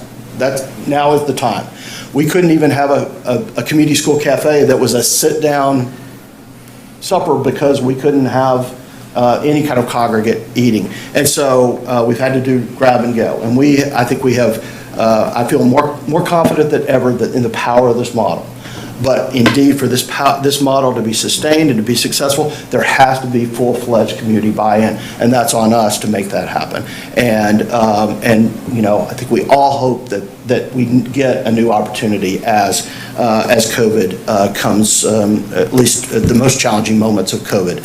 now is the time. We couldn't even have a community school cafe that was a sit-down supper because we couldn't have any kind of congregate eating, and so we've had to do grab and go. And I think we have. I feel more confident than ever that in the power of this model. But indeed, for this model to be sustained and to be successful, there has to be full-fledged community buy-in, and that's on us to make that happen. And I think we all hope that we get a new opportunity as COVID comes, at least the most challenging moments of COVID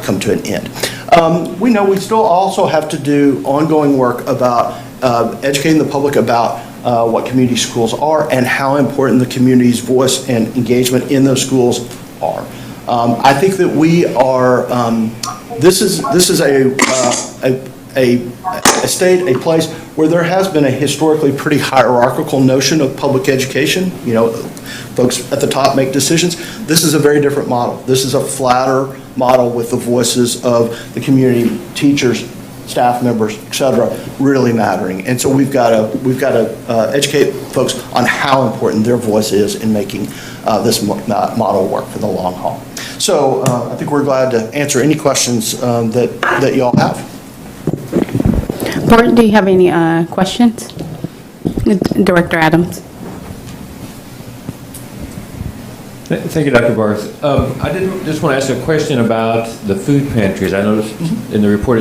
come to an end. We know we still also have to do ongoing work about educating the public about what community schools are and how important the community's voice and engagement in those schools are. I think that we are. This is a state, a place where there has been a historically pretty hierarchical notion of public education. Folks at the top make decisions. This is a very different model. This is a flatter model with the voices of the community, teachers, staff members, et cetera, really mattering. And so we've got to educate folks on how important their voice is in making this model work for the long haul. So I think we're glad to answer any questions that you all have. Board, do you have any questions? Director Adams. Thank you, Dr. Barth. I just want to ask a question about the food pantries. I noticed in the report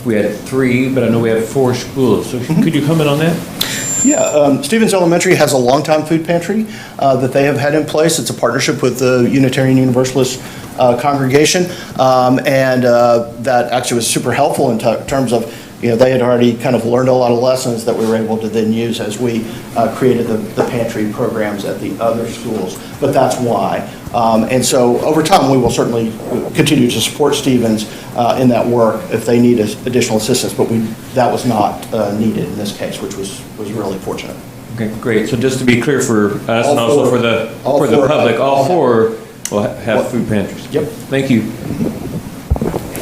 we had 3, but I know we have 4 schools. So could you comment on that? Yeah, Stevens Elementary has a longtime food pantry that they have had in place. It's a partnership with the Unitarian Universalist congregation, and that actually was super helpful in terms of, they had already kind of learned a lot of lessons that we were able to then use as we created the pantry programs at the other schools. But that's why. And so over time, we will certainly continue to support Stevens in that work if they need additional assistance. But that was not needed in this case, which was really fortunate. Okay, great. So just to be clear for us and also for the public, all 4 will have food pantries. Yep. Thank you.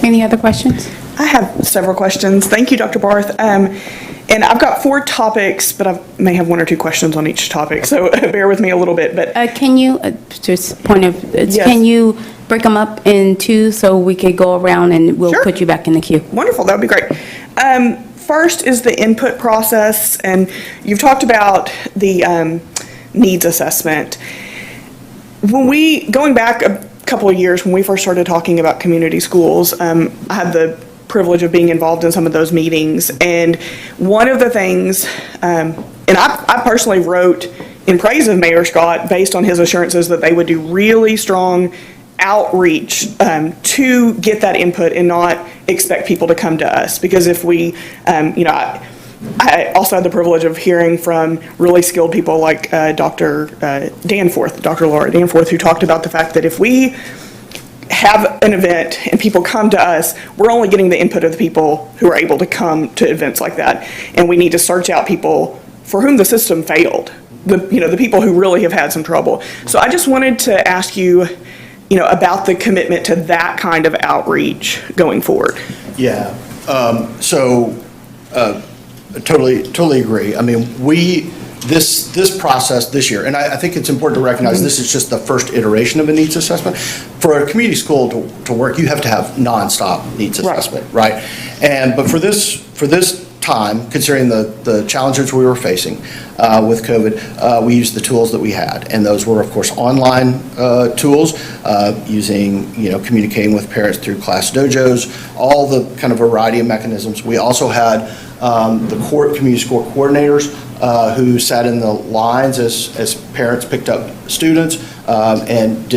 Any other questions? I have several questions. Thank you, Dr. Barth. And I've got 4 topics, but I may have 1 or 2 questions on each topic, so bear with me a little bit. But can you, just point of, Yes. Can you break them up in 2 so we could go around and we'll put you back in the queue? Wonderful, that would be great. First is the input process, and you've talked about the needs assessment. Going back a couple of years when we first started talking about community schools, I had the privilege of being involved in some of those meetings. And one of the things, and I personally wrote in praise of Mayor Scott based on his assurances that they would do really strong outreach to get that input and not expect people to come to us. Because if we, I also had the privilege of hearing from really skilled people like Dr. Laura Danforth, who talked about the fact that if we have an event and people come to us, we're only getting the input of the people who are able to come to events like that. And we need to search out people for whom the system failed, the people who really have had some trouble. So I just wanted to ask you, about the commitment to that kind of outreach going forward. Yeah. Totally agree. I mean, this process this year, and I think it's important to recognize this is just the first iteration of a needs assessment. For a community school to work, you have to have nonstop needs assessment, right? But for this time, considering the challenges we were facing with COVID, we used the tools that we had, and those were, of course, online tools, using, communicating with parents through class dojos, all the kind of variety of mechanisms. We also had the community school coordinators who sat in the lines as parents picked up students and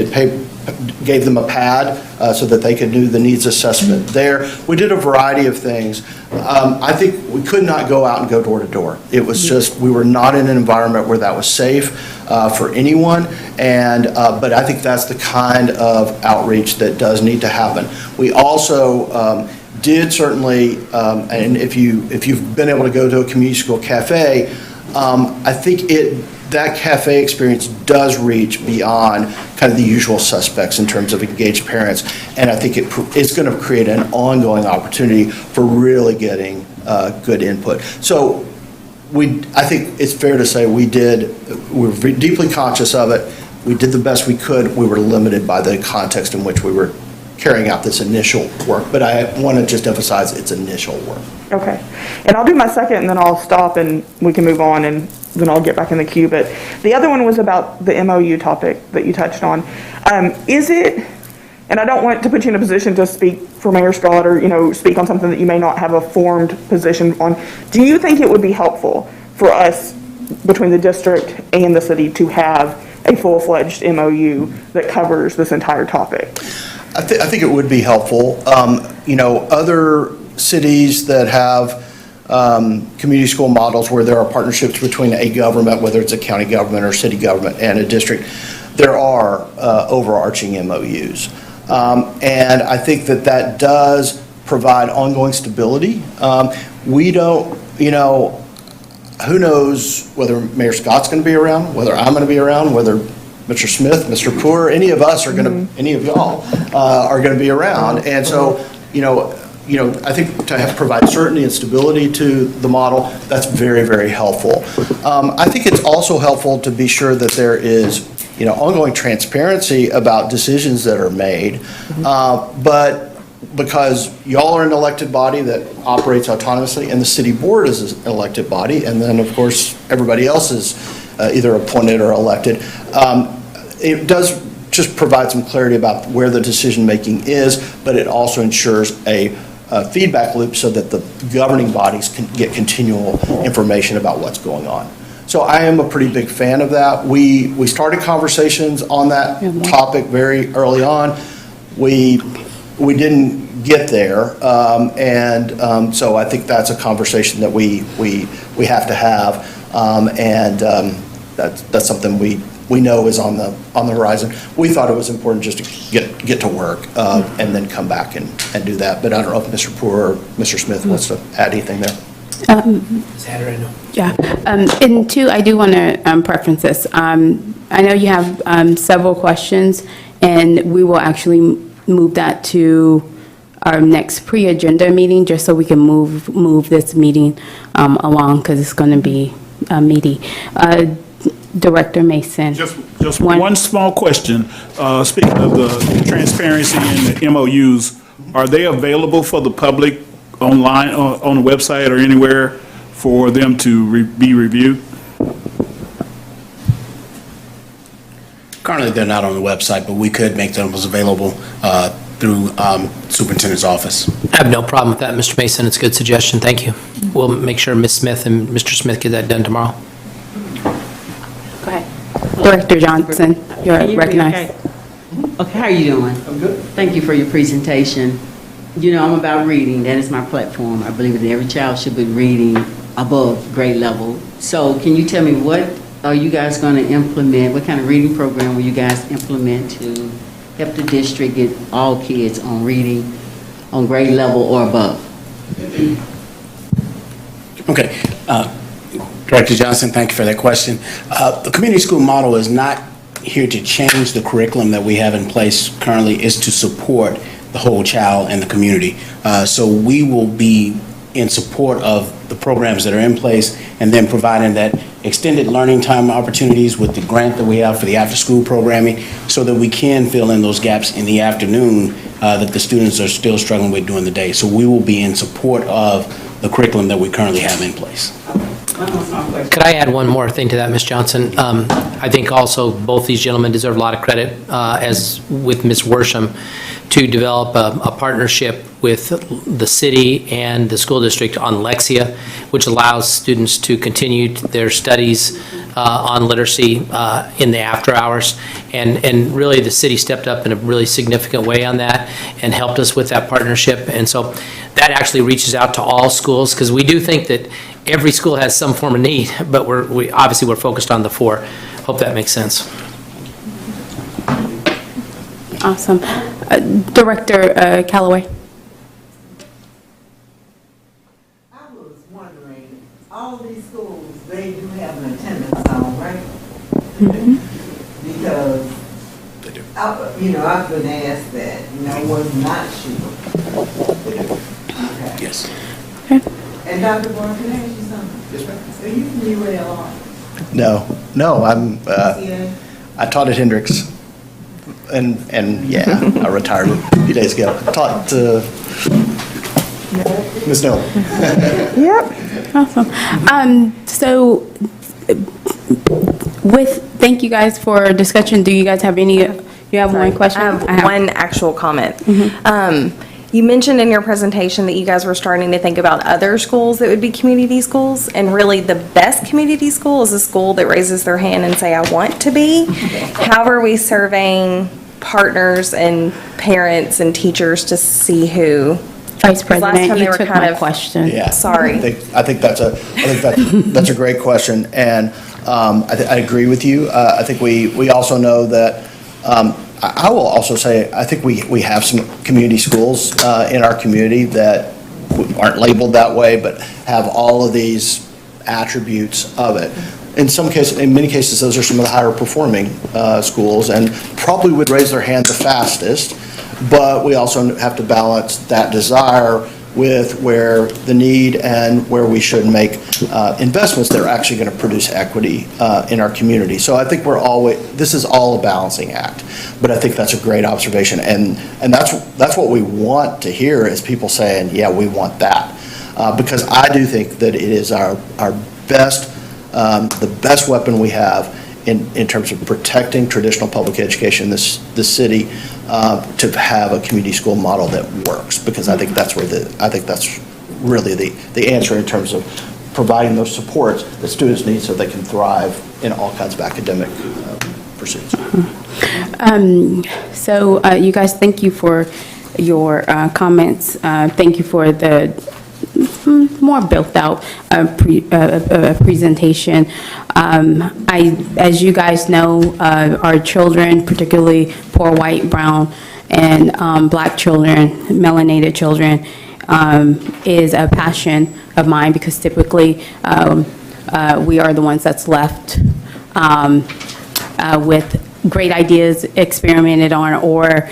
gave them a pad so that they could do the needs assessment there. We did a variety of things. I think we could not go out and go door to door. It was just, we were not in an environment where that was safe for anyone, but I think that's the kind of outreach that does need to happen. We also did certainly, and if you've been able to go to a community school cafe, I think that cafe experience does reach beyond kind of the usual suspects in terms of engaged parents, and I think it's going to create an ongoing opportunity for really getting good input. So I think it's fair to say we were deeply conscious of it. We did the best we could. We were limited by the context in which we were carrying out this initial work, but I want to just emphasize it's initial work. Okay, and I'll do my second and then I'll stop and we can move on and then I'll get back in the queue. But the other one was about the MOU topic that you touched on. Is it, and I don't want to put you in a position to speak for Mayor Scott or, speak on something that you may not have a formed position on. Do you think it would be helpful for us between the district and the city to have a full-fledged MOU that covers this entire topic? I think it would be helpful. Other cities that have community school models where there are partnerships between a government, whether it's a county government or city government, and a district, there are overarching MOUs. And I think that does provide ongoing stability. We don't, who knows whether Mayor Scott's going to be around, whether I'm going to be around, whether Mr. Smith, Mr. Poor, any of us are going to, any of y'all are going to be around. And so, I think to provide certainty and stability to the model, that's very, very helpful. I think it's also helpful to be sure that there is, ongoing transparency about decisions that are made. But because y'all are an elected body that operates autonomously, and the city board is an elected body, and then, of course, everybody else is either appointed or elected. It does just provide some clarity about where the decision-making is, but it also ensures a feedback loop so that the governing bodies can get continual information about what's going on. So I am a pretty big fan of that. We started conversations on that topic very early on. We didn't get there, so I think that's a conversation that we have to have, that's something we know is on the horizon. We thought it was important just to get to work and then come back and do that. But I don't know if Mr. Poor or Mr. Smith wants to add anything there. Yeah, and two, I do want to preference this. I know you have several questions, and we will actually move that to our next pre-agenda meeting, just so we can move this meeting along, because it's going to be meaty. Director Mason. Just one small question. Speaking of the transparency in the MOUs, are they available for the public online, on the website or anywhere for them to be reviewed? Currently, they're not on the website, but we could make those available through Superintendent's office. I have no problem with that, Mr. Mason. It's a good suggestion. Thank you. We'll make sure Ms. Smith and Mr. Smith get that done tomorrow. Go ahead. Director Johnson, you're recognized. Okay, how are you doing? I'm good. Thank you for your presentation. You know, I'm about reading. That is my platform. I believe that every child should be reading above grade level. So can you tell me, what are you guys going to implement? What kind of reading program will you guys implement to help the district get all kids on reading on grade level or above? Okay. Director Johnson, thank you for that question. The community school model is not here to change the curriculum that we have in place currently. It's to support the whole child and the community. So we will be in support of the programs that are in place, and then providing that extended learning time opportunities with the grant that we have for the after-school programming, so that we can fill in those gaps in the afternoon that the students are still struggling with during the day. So we will be in support of the curriculum that we currently have in place. Could I add one more thing to that, Ms. Johnson? I think also both these gentlemen deserve a lot of credit, as with Ms. Worsham, to develop a partnership with the city and the school district on Lexia, which allows students to continue their studies on literacy in the after hours. And really, the city stepped up in a really significant way on that and helped us with that partnership. And so that actually reaches out to all schools, because we do think that every school has some form of need, but obviously we're focused on the 4. Hope that makes sense. Awesome. Director Callaway. I was wondering, all these schools, they do have an attendance zone, right? Because, I've been asked that, and I was not sure. Okay. Yes. And Dr. Barr, can I ask you something? Yes, ma'am. Are you from UALR? No, I taught at Hendricks, and yeah, I retired a few days ago. I taught Ms. Noel. Yep. Awesome. So thank you guys for discussion. Do you guys have any, you have one question? I have one actual comment. You mentioned in your presentation that you guys were starting to think about other schools that would be community schools, and really the best community school is a school that raises their hand and say, I want to be. How are we surveying partners and parents and teachers to see who? Vice President, last time you they were took kind my of- question. Yeah. Sorry. I think that's a great question, and I agree with you. I think we also know that. I will also say, I think we have some community schools in our community that aren't labeled that way, but have all of these attributes of it. In many cases, those are some of the higher performing schools, and probably would raise their hand the fastest. But we also have to balance that desire with where the need and where we should make investments that are actually going to produce equity in our community. So I think this is all a balancing act, but I think that's a great observation, and that's what we want to hear, is people saying, yeah, we want that, because I do think that it is our best, the best weapon we have in terms of protecting traditional public education in this city, to have a community school model that works, because I think that's really the answer in terms of providing those supports that students need so they can thrive in all kinds of academic pursuits. So you guys, thank you for your comments. Thank you for the more built out presentation. As you guys know, our children, particularly poor white, brown, and black children, melanated children, is a passion of mine, because typically we are the ones that's left with great ideas experimented on, or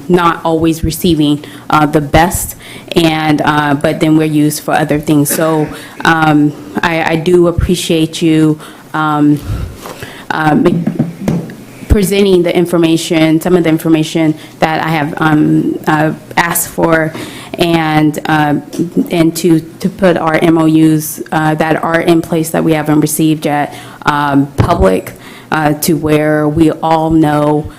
not always receiving the best, and but then we're used for other things. So I do appreciate you presenting the information, some of the information that I have asked for, and to put our MOUs that are in place that we haven't received yet public, to where we all know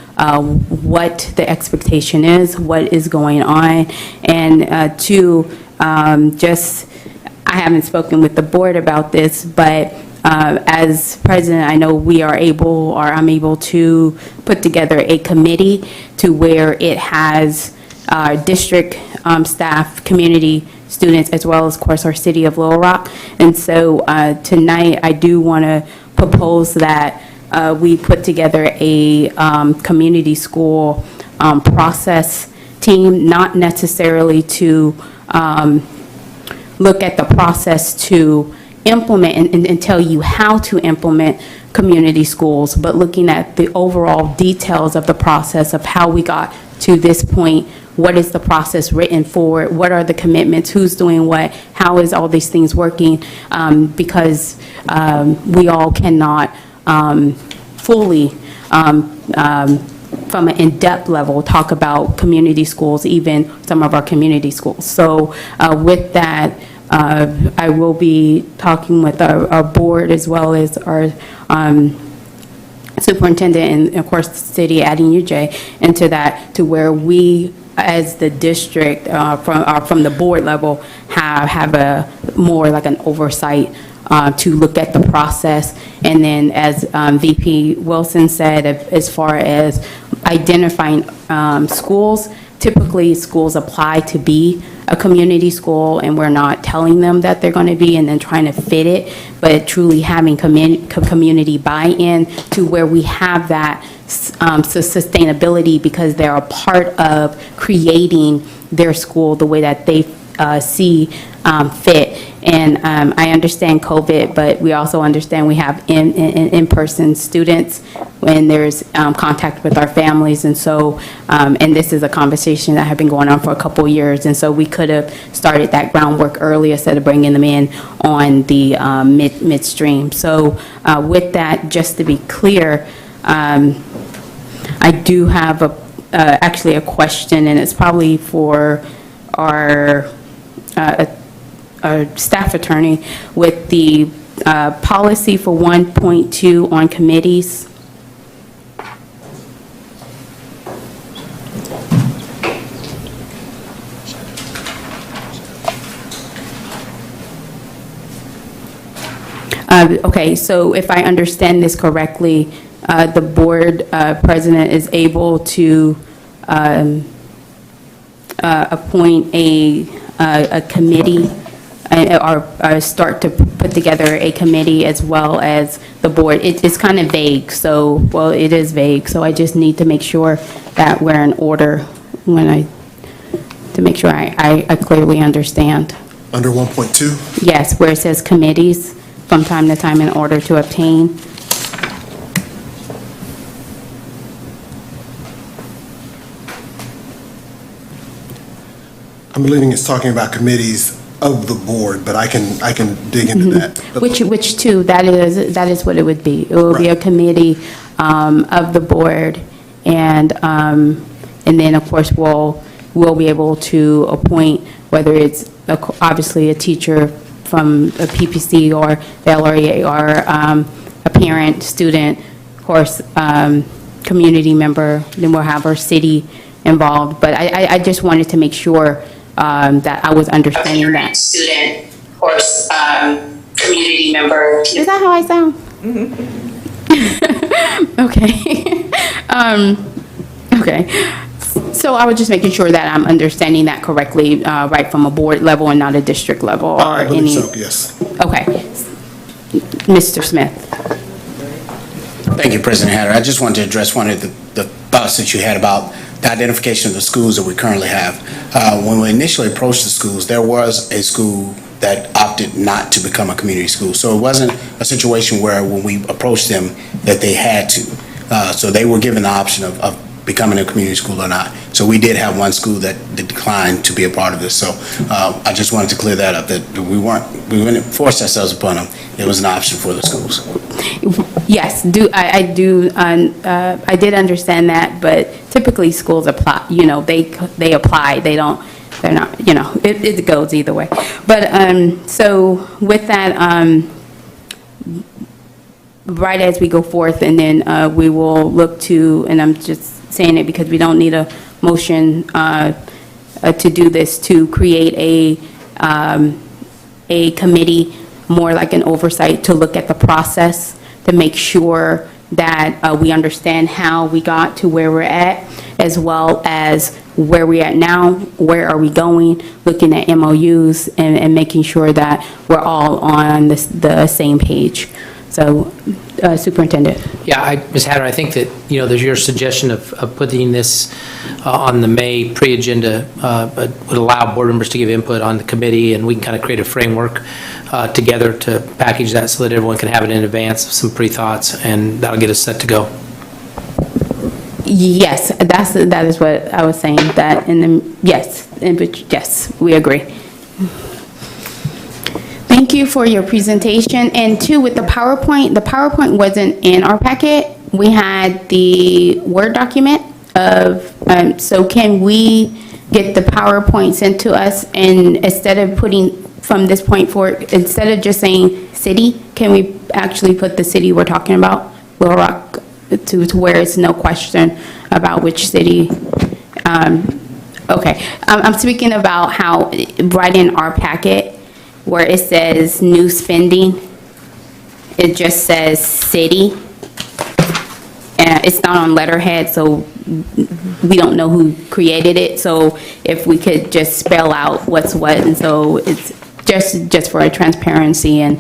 what the expectation is, what is going on, and I haven't spoken with the board about this, but as president, I know I'm able to put together a committee to where it has district staff, community students, as well as, of course, our city of Little Rock. And so tonight, I do want to propose that we put together a community school process team, not necessarily to look at the process to implement and tell you how to implement community schools, but looking at the overall details of the process of how we got to this point. What is the process written for? What are the commitments? Who's doing what? How is all these things working? Because we all cannot fully, from an in-depth level, talk about community schools, even some of our community schools. So with that, I will be talking with our board as well as our superintendent and, of course, the city, adding UJ into that, to where we, as the district, from the board level, have a more like an oversight to look at the process. And then, as VP Wilson said, as far as identifying schools, typically schools apply to be a community school, and we're not telling them that they're going to be and then trying to fit it, but truly having community buy-in to where we have that sustainability, because they're a part of creating their school the way that they see fit. And I understand COVID, but we also understand we have in-person students when there's contact with our families. And so, and this is a conversation that had been going on for a couple years. And so we could have started that groundwork early instead of bringing them in on the midstream. So with that, just to be clear, I do have actually a question, and it's probably for our staff attorney, with the policy for 1.2 on committees. Okay, so if I understand this correctly, the board president is able to appoint a committee, or start to put together a committee as well as the board. It's kind of vague, so, well, it is vague, so I just need to make sure that we're in order to make sure I clearly understand. Under 1.2? Yes, where it says committees from time to time in order to obtain. I'm believing it's talking about committees of the board, but I can dig into that. Which two? That is what it would be. It will be a committee of the board, and then, of course, we'll be able to appoint, whether it's obviously a teacher from a PPC or the LRA, or a parent, student, of course, community member. Then we'll have our city involved. But I just wanted to make sure that I was understanding that. Student, of course, community member. Is that how I sound? Okay. Okay. So I was just making sure that I'm understanding that correctly, right from a board level and not a district level, or I believe any. so, yes. Okay. Mr. Smith. Thank you, President Hatter. I just wanted to address one of the thoughts that you had about the identification of the schools that we currently have. When we initially approached the schools, there was a school that opted not to become a community school. So it wasn't a situation where when we approached them that they had to. So they were given the option of becoming a community school or not. So we did have one school that declined to be a part of this. So I just wanted to clear that up, that we didn't force ourselves upon them. It was an option for the schools. Yes, I did understand that, but typically schools apply, they apply, they're not, it goes either way. But, so with that, right as we go forth, and then we will look to, and I'm just saying it because we don't need a motion to do this, to create a committee, more like an oversight, to look at the process, to make sure that we understand how we got to where we're at, as well as where we're at now, where are we going, looking at MOUs, and making sure that we're all on the same page. So, Superintendent. Yeah, Ms. Hatter, I think that, there's your suggestion of putting this on the May pre-agenda, but would allow board members to give input on the committee, and we can kind of create a framework together to package that so that everyone can have it in advance, some pre-thoughts, and that'll get us set to go. Yes, that is what I was saying, that yes, we agree. Thank you for your presentation. And two, with the PowerPoint wasn't in our packet. We had the Word document of, so can we get the PowerPoint sent to us, and instead of putting from this point forward, instead of just saying city, can we actually put the city we're talking about, Little Rock, to where it's no question about which city? Okay, I'm speaking about how right in our packet, where it says new spending, it just says city. And it's not on letterhead, so we don't know who created it. So if we could just spell out what's what, and so it's just for a transparency, and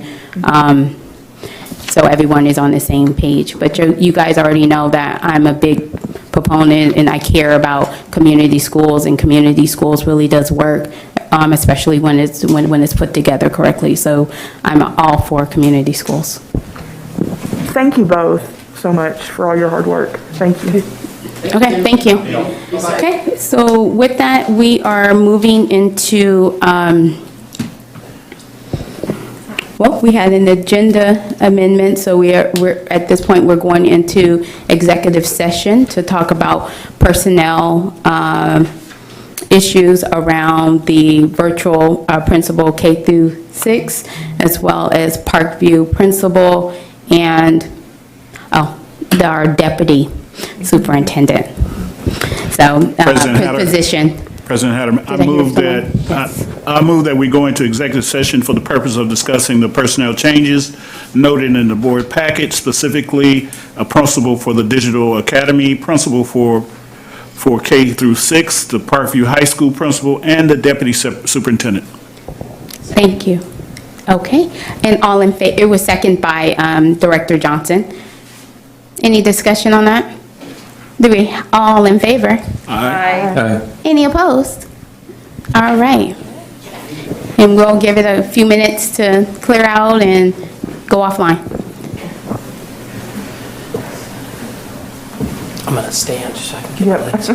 so everyone is on the same page. But you guys already know that I'm a big proponent, and I care about community schools, and community schools really does work, especially when it's put together correctly. So I'm all for community schools. Thank you both so much for all your hard work. Thank you. Okay, thank you. Okay, so with that, we are moving into, well, we had an agenda amendment, so we're at this point, we're going into executive session to talk about personnel issues around the virtual principal K through 6, as well as Parkview principal and our deputy superintendent. So, position. President Hatter, I move that we go into executive session for the purpose of discussing the personnel changes noted in the board packet, specifically a principal for the Digital Academy, principal for K through 6, the Parkview High School principal, and the deputy superintendent. Thank you. Okay, and all in favor, it was seconded by Director Johnson. Any discussion on that? All in favor? Aye. Any opposed? All right. And we'll give it a few minutes to clear out and go offline. I'm going to stand just so I can get my legs.